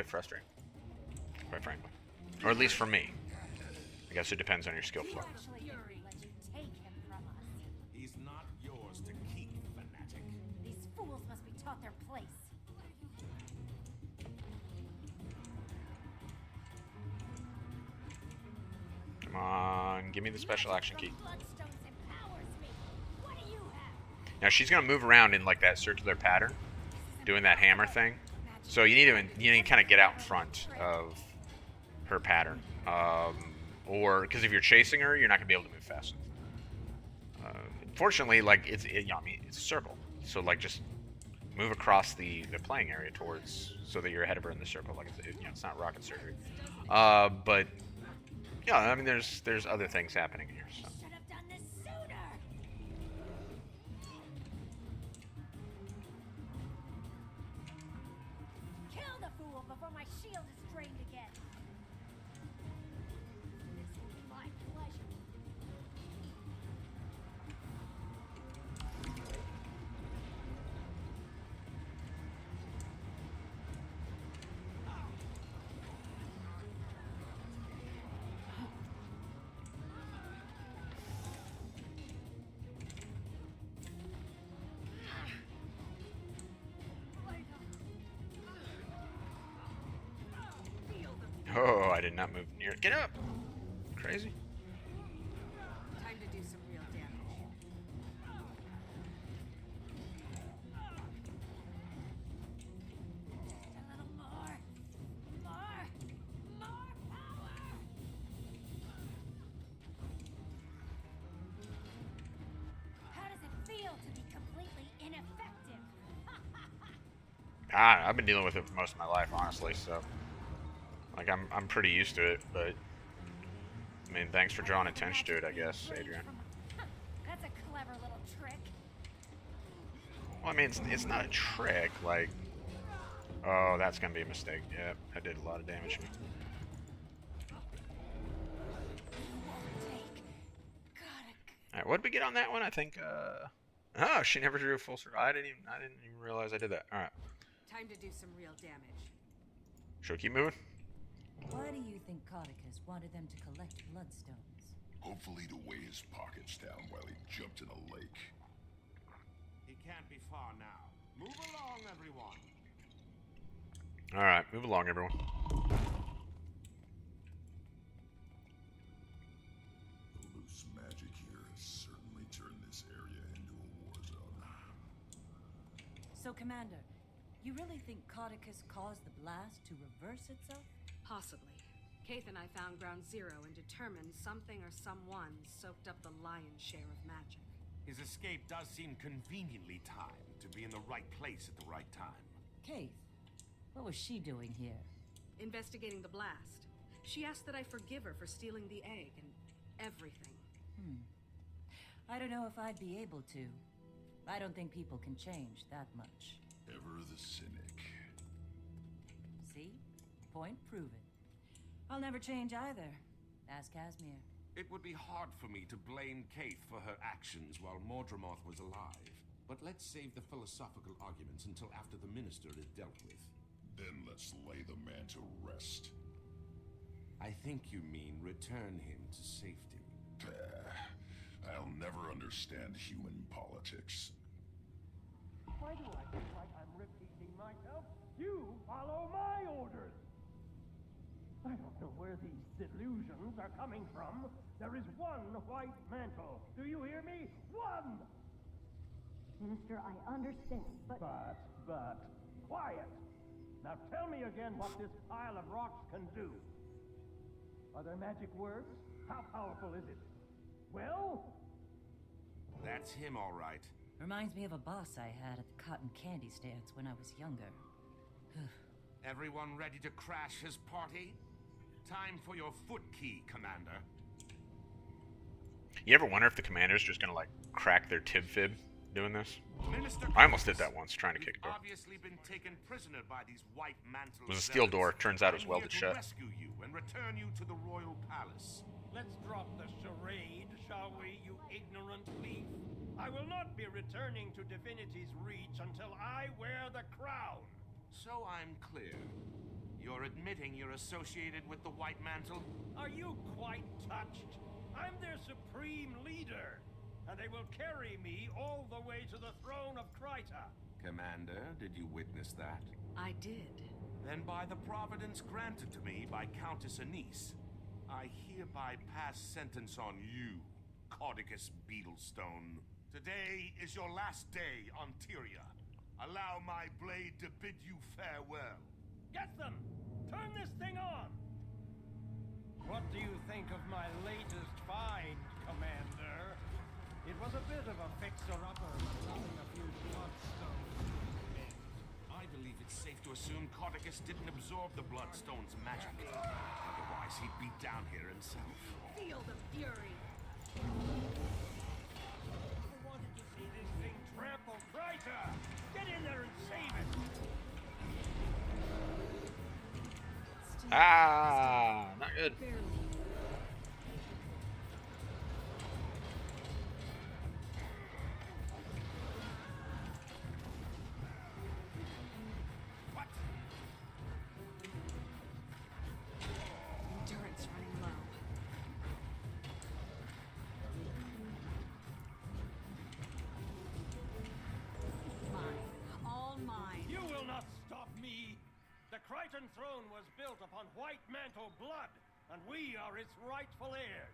frustrating, quite frankly. Or at least for me. I guess it depends on your skill floor. He's not yours to keep, fanatic. These fools must be taught their place. Come on, give me the special action key. Now she's gonna move around in like that circular pattern, doing that hammer thing. So you need to kind of get out in front of her pattern, or because if you're chasing her, you're not gonna be able to move fast enough. Fortunately, like it's a circle, so like just move across the playing area towards so that you're ahead of her in the circle. Like it's not rocket surgery, but yeah, I mean there's other things happening here. So. Should have done this sooner. Kill the fool before my shield is drained again. This will be my pleasure. Oh, I did not move near it. Get up! Crazy. Time to do some real damage. A little more. More power. How does it feel to be completely ineffective? I've been dealing with it for most of my life, honestly, so Like, I'm pretty used to it, but I mean, thanks for drawing attention to it, I guess, Adrian. That's a clever little trick. Well, I mean, it's not a trick, like... Oh, that's gonna be a mistake. Yep, that did a lot of damage to me. Alright, what did we get on that one? I think, Oh, she never drew a full circle. I didn't even realize I did that. Alright. Time to do some real damage. Should we keep moving? Why do you think Caudicus wanted them to collect bloodstones? Hopefully to weigh his pockets down while he jumped in a lake. He can't be far now. Move along, everyone. Alright, move along, everyone. The loose magic here has certainly turned this area into a war zone. So, Commander, you really think Caudicus caused the blast to reverse itself? Possibly. Caithe and I found Ground Zero and determined something or someone soaked up the lion's share of magic. His escape does seem conveniently timed to be in the right place at the right time. Caithe, what was she doing here? Investigating the blast. She asked that I forgive her for stealing the egg and everything. I don't know if I'd be able to. I don't think people can change that much. Ever the cynic. See? Point proven. I'll never change either. Ask Casimir. It would be hard for me to blame Caithe for her actions while Mordremoth was alive. But let's save the philosophical arguments until after the minister is dealt with. Then let's lay the man to rest. I think you mean return him to safety. I'll never understand human politics. Why do I feel like I'm repeating myself? You follow my orders! I don't know where these delusions are coming from. There is one white mantle. Do you hear me? One! Minister, I understand, but... Quiet! Now tell me again what this pile of rocks can do. Are there magic words? How powerful is it? Well? That's him, all right. Reminds me of a boss I had at the cotton candy stands when I was younger. Everyone ready to crash his party? Time for your foot key, Commander. You ever wonder if the commander's just gonna, like, crack their tib fib doing this? Minister I almost did that once, trying to kick a door. Obviously been taken prisoner by these white mantle. It was a steel door. Turns out it was welded to shut. Rescue you and return you to the royal palace. Let's drop the charade, shall we, you ignorant thief? I will not be returning to Divinity's reach until I wear the crown. So I'm clear. You're admitting you're associated with the White Mantle? Are you quite touched? I'm their supreme leader, and they will carry me all the way to the throne of Caithe. Commander, did you witness that? I did. Then by the providence granted to me by Countess Anise, I hereby pass sentence on you, Caudicus Beetlestone. Today is your last day on Tyria. Allow my blade to bid you farewell. Get them! Turn this thing on! What do you think of my latest find, Commander? It was a bit of a fixer-upper, nothing a few bloodstones. I believe it's safe to assume Caudicus didn't absorb the bloodstone's magic. Otherwise, he'd be down here himself. Feel the fury. I wanted to see this thing trample Caithe! Get in there and save it! Ah, not good. What? Endurance running low. Mine. All mine. You will not stop me! The Crichton throne was built upon White Mantle blood, and we are its rightful heirs.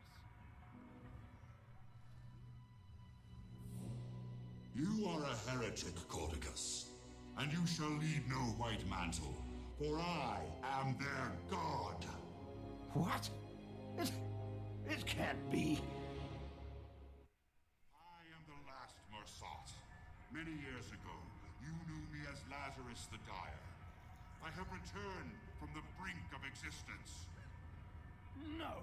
You are a heretic, Caudicus, and you shall lead no White Mantle, for I am their god. What? It can't be. I am the last Mersat. Many years ago, you knew me as Lazarus the Dyer. I have returned from the brink of existence. No!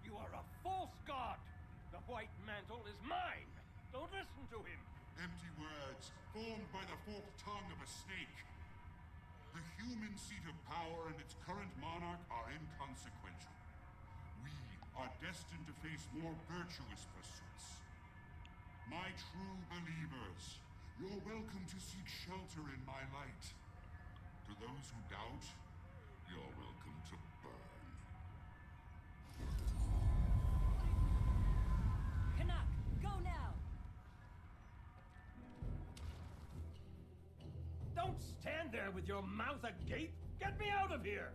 You are a false god! The white mantle is mine! Don't listen to him! Empty words, formed by the forked tongue of a snake. The human seat of power and its current monarch are inconsequential. We are destined to face more virtuous pursuits. My true believers, you're welcome to seek shelter in my light. To those who doubt, you're welcome to burn. Canuck, go now! Don't stand there with your mouth agape! Get me out of here!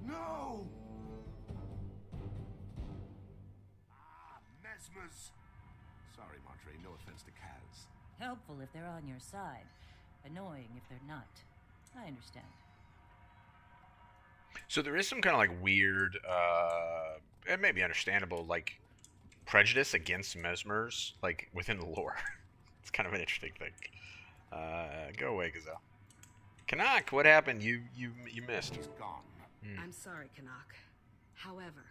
No! Mesmers! Sorry, Montre, no offense to Kaz. Helpful if they're on your side. Annoying if they're not. I understand. So there is some kind of like weird, it may be understandable, like prejudice against mesmers, like within the lore. It's kind of an interesting thing. Go away, Gazelle. Canuck, what happened? You missed. He's gone. I'm sorry, Canuck. However,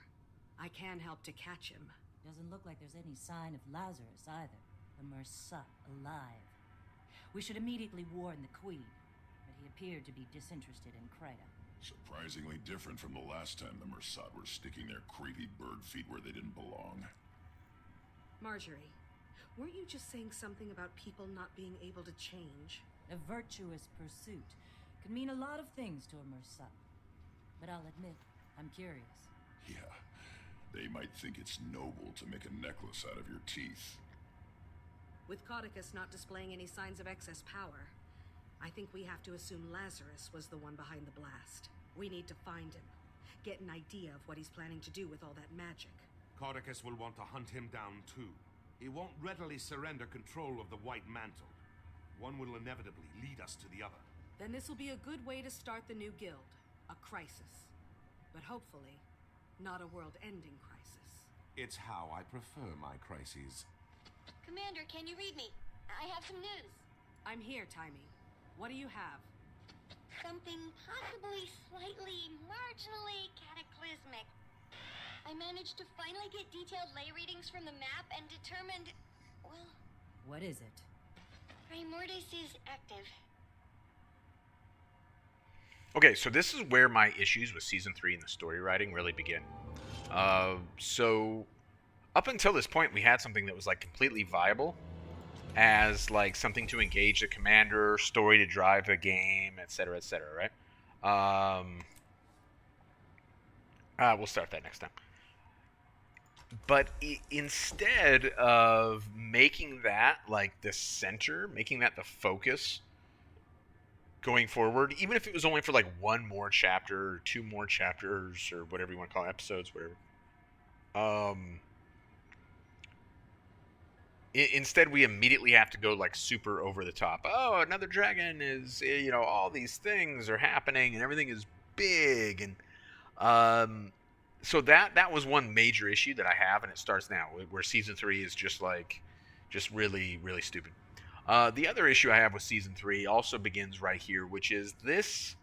I can help to catch him. Doesn't look like there's any sign of Lazarus either. The Mersat alive. We should immediately warn the Queen, but he appeared to be disinterested in Caithe. Surprisingly different from the last time the Mersat were sticking their creepy bird feet where they didn't belong. Marjorie, weren't you just saying something about people not being able to change? A virtuous pursuit could mean a lot of things to a Mersat. But I'll admit, I'm curious. Yeah, they might think it's noble to make a necklace out of your teeth. With Caudicus not displaying any signs of excess power, I think we have to assume Lazarus was the one behind the blast. We need to find him, get an idea of what he's planning to do with all that magic. Caudicus will want to hunt him down too. He won't readily surrender control of the White Mantle. One will inevitably lead us to the other. Then this will be a good way to start the new guild. A crisis. But hopefully, not a world-ending crisis. It's how I prefer my crises. Commander, can you read me? I have some news. I'm here, Timey. What do you have? Something possibly slightly, marginally cataclysmic. I managed to finally get detailed lay readings from the map and determined, well... What is it? Primordis is active. Okay, so this is where my issues with Season 3 and the story writing really begin. So, up until this point, we had something that was, like, completely viable as, like, something to engage the commander, story to drive the game, etc., right? We'll start that next time. But instead of making that, like, the center, making that the focus going forward, even if it was only for like one more chapter or two more chapters or whatever you want to call it, episodes, whatever. Instead, we immediately have to go like super over the top. Oh, another dragon is, all these things are happening and everything is big. And so that was one major issue that I have, and it starts now, where Season 3 is just really, really stupid. The other issue I have with Season 3 also begins right here, which is this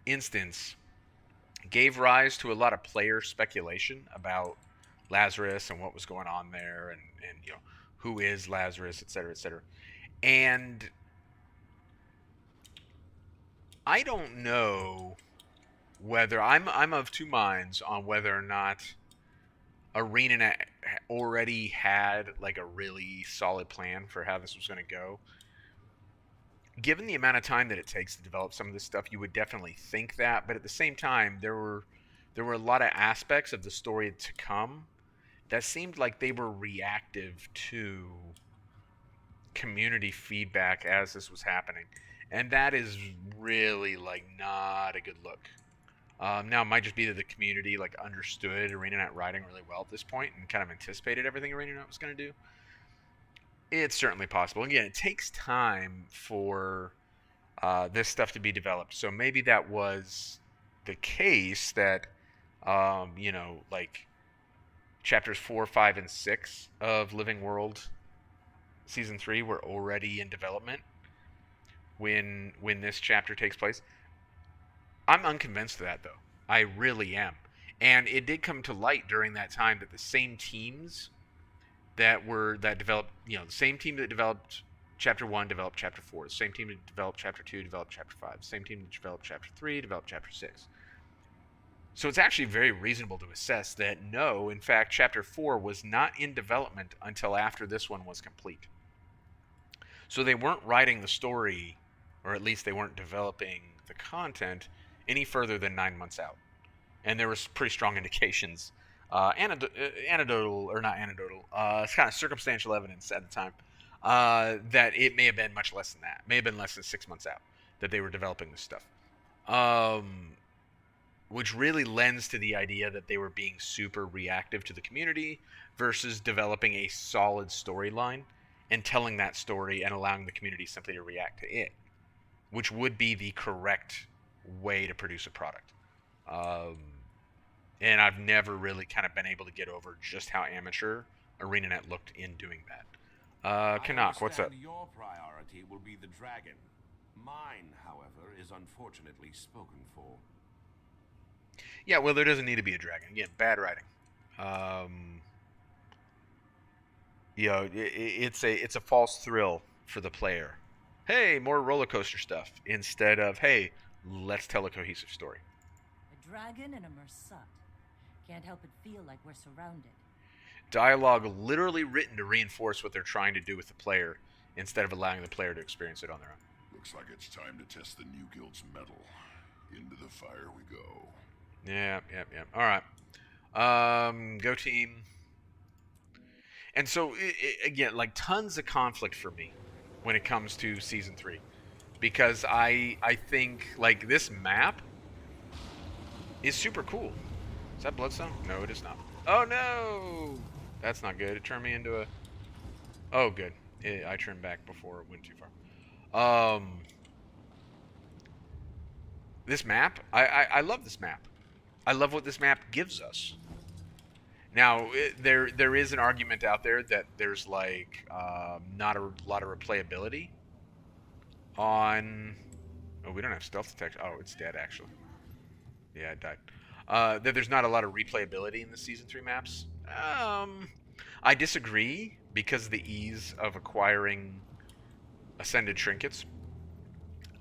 instance gave rise to a lot of player speculation about Lazarus and what was going on there, and who is Lazarus, etc., etc. And I don't know whether I'm of two minds on whether or not ArenaNet already had like a really solid plan for how this was going to go. Given the amount of time that it takes to develop some of this stuff, you would definitely think that, but at the same time, there were a lot of aspects of the story to come that seemed like they were reactive to community feedback as this was happening, and that is really like not a good look. Now, it might just be that the community like understood ArenaNet writing really well at this point and kind of anticipated everything ArenaNet was going to do. It's certainly possible. Again, it takes time for this stuff to be developed. So maybe that was the case that, like chapters 4, 5, and 6 of Living World season 3 were already in development when this chapter takes place. I'm unconvinced of that, though. I really am. And it did come to light during that time that the same teams that developed, the same team that developed Chapter 1 developed Chapter 4. The same team that developed Chapter 2 developed Chapter 5. The same team that developed Chapter 3 developed Chapter 6. So it's actually very reasonable to assess that no, in fact, Chapter 4 was not in development until after this one was complete. So they weren't writing the story, or at least they weren't developing the content any further than 9 months out. And there was pretty strong indications, anecdotal, or not anecdotal, it's kind of circumstantial evidence at the time, that it may have been much less than that. May have been less than 6 months out that they were developing this stuff. Which really lends to the idea that they were being super reactive to the community versus developing a solid storyline and telling that story and allowing the community simply to react to it, which would be the correct way to produce a product. And I've never really kind of been able to get over just how amateur ArenaNet looked in doing that. Canuck, what's up? Your priority will be the dragon. Mine, however, is unfortunately spoken for. Yeah, well, there doesn't need to be a dragon. Again, bad writing. It's a false thrill for the player. Hey, more roller coaster stuff instead of, hey, let's tell a cohesive story. A dragon and a Mersat. Can't help but feel like we're surrounded. Dialogue literally written to reinforce what they're trying to do with the player instead of allowing the player to experience it on their own. Looks like it's time to test the new guild's mettle. Into the fire we go. Yeah. All right. Go team. And so, again, like tons of conflict for me when it comes to Season 3. Because I think, like, this map is super cool. Is that bloodstone? No, it is not. Oh, no! That's not good. It turned me into a... Oh, good. I turned back before it went too far. This map, I love this map. I love what this map gives us. Now, there is an argument out there that there's, like, not a lot of replayability on... Oh, we don't have stealth detection. Oh, it's dead, actually. Yeah, it died. That there's not a lot of replayability in the Season 3 maps. I disagree because of the ease of acquiring ascended trinkets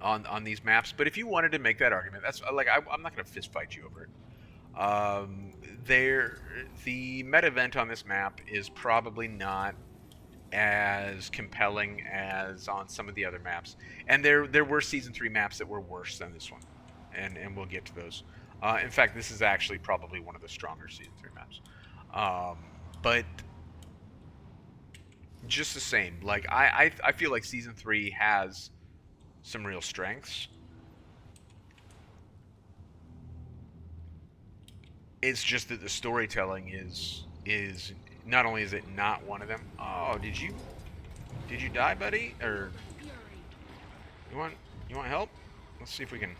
on these maps. But if you wanted to make that argument, that's like I'm not going to fist fight you over it. The meta event on this map is probably not as compelling as on some of the other maps, and there were Season 3 maps that were worse than this one, and we'll get to those. In fact, this is actually probably one of the stronger Season 3 maps. But just the same, like I feel like Season 3 has some real strengths. It's just that the storytelling is not only is it not one of them. Oh, did you die, buddy? Or you want help? Let's see if we can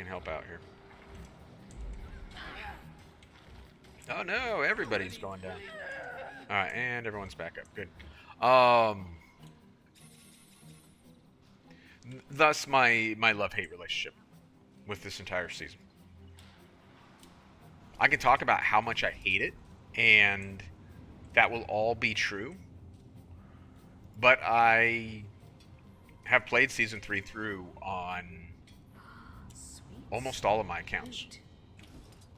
help out here. Oh no, everybody's going down. All right, and everyone's back up. Good. Thus my love-hate relationship with this entire season. I can talk about how much I hate it, and that will all be true. But I have played Season 3 through on almost all of my accounts,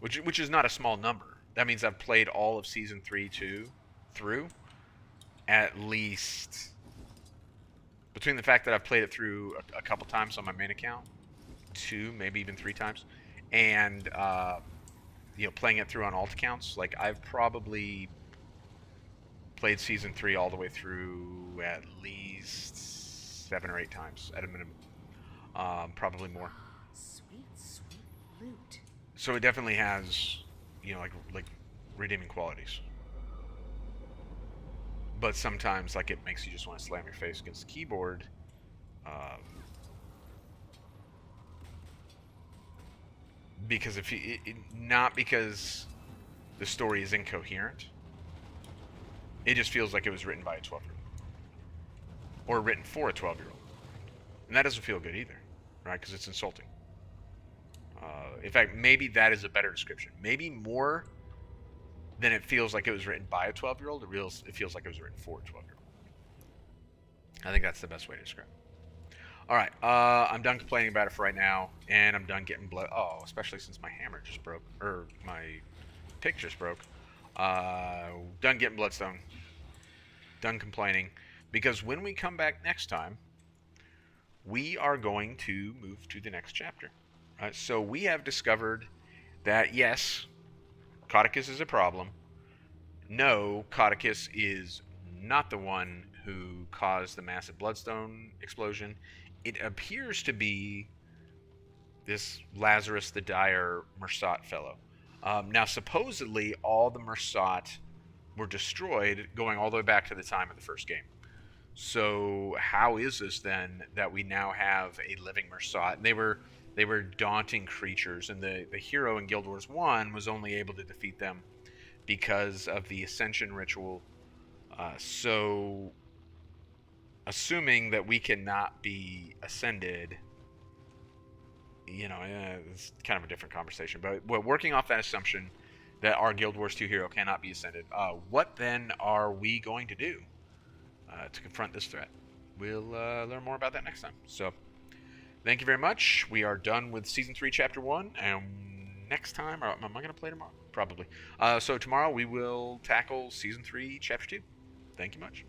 which is not a small number. That means I've played all of Season 3 through at least, between the fact that I've played it through a couple times on my main account, 2, maybe even 3 times, and playing it through on alt accounts, like I've probably played Season 3 all the way through at least 7 or 8 times at a minimum, probably more. Sweet loot. So it definitely has, like redeeming qualities. But sometimes, like, it makes you just want to slam your face against the keyboard. Because not because the story is incoherent. It just feels like it was written by a 12-year-old. or written for a 12-year-old. And that doesn't feel good either, right? Because it's insulting. In fact, maybe that is a better description. Maybe more than it feels like it was written by a 12-year-old, it feels like it was written for a 12-year-old. I think that's the best way to describe it. All right, I'm done complaining about it for right now, and I'm done getting blood. Oh, especially since my hammer just broke, or my pick just broke. Done getting bloodstone. Done complaining, because when we come back next time, we are going to move to the next chapter. So we have discovered that yes, Caudicus is a problem. No, Caudicus is not the one who caused the massive bloodstone explosion. It appears to be this Lazarus the Dyer Mersat fellow. Now, supposedly, all the Mersat were destroyed going all the way back to the time of the first game. So how is this then that we now have a living Mersat? And they were daunting creatures, and the hero in Guild Wars 1 was only able to defeat them because of the Ascension ritual. So assuming that we cannot be ascended, it's kind of a different conversation. But we're working off that assumption that our Guild Wars 2 hero cannot be ascended. What then are we going to do to confront this threat? We'll learn more about that next time. So thank you very much. We are done with Season 3, Chapter 1. And next time, or am I going to play tomorrow? Probably. So tomorrow we will tackle Season 3, Chapter 2. Thank you much.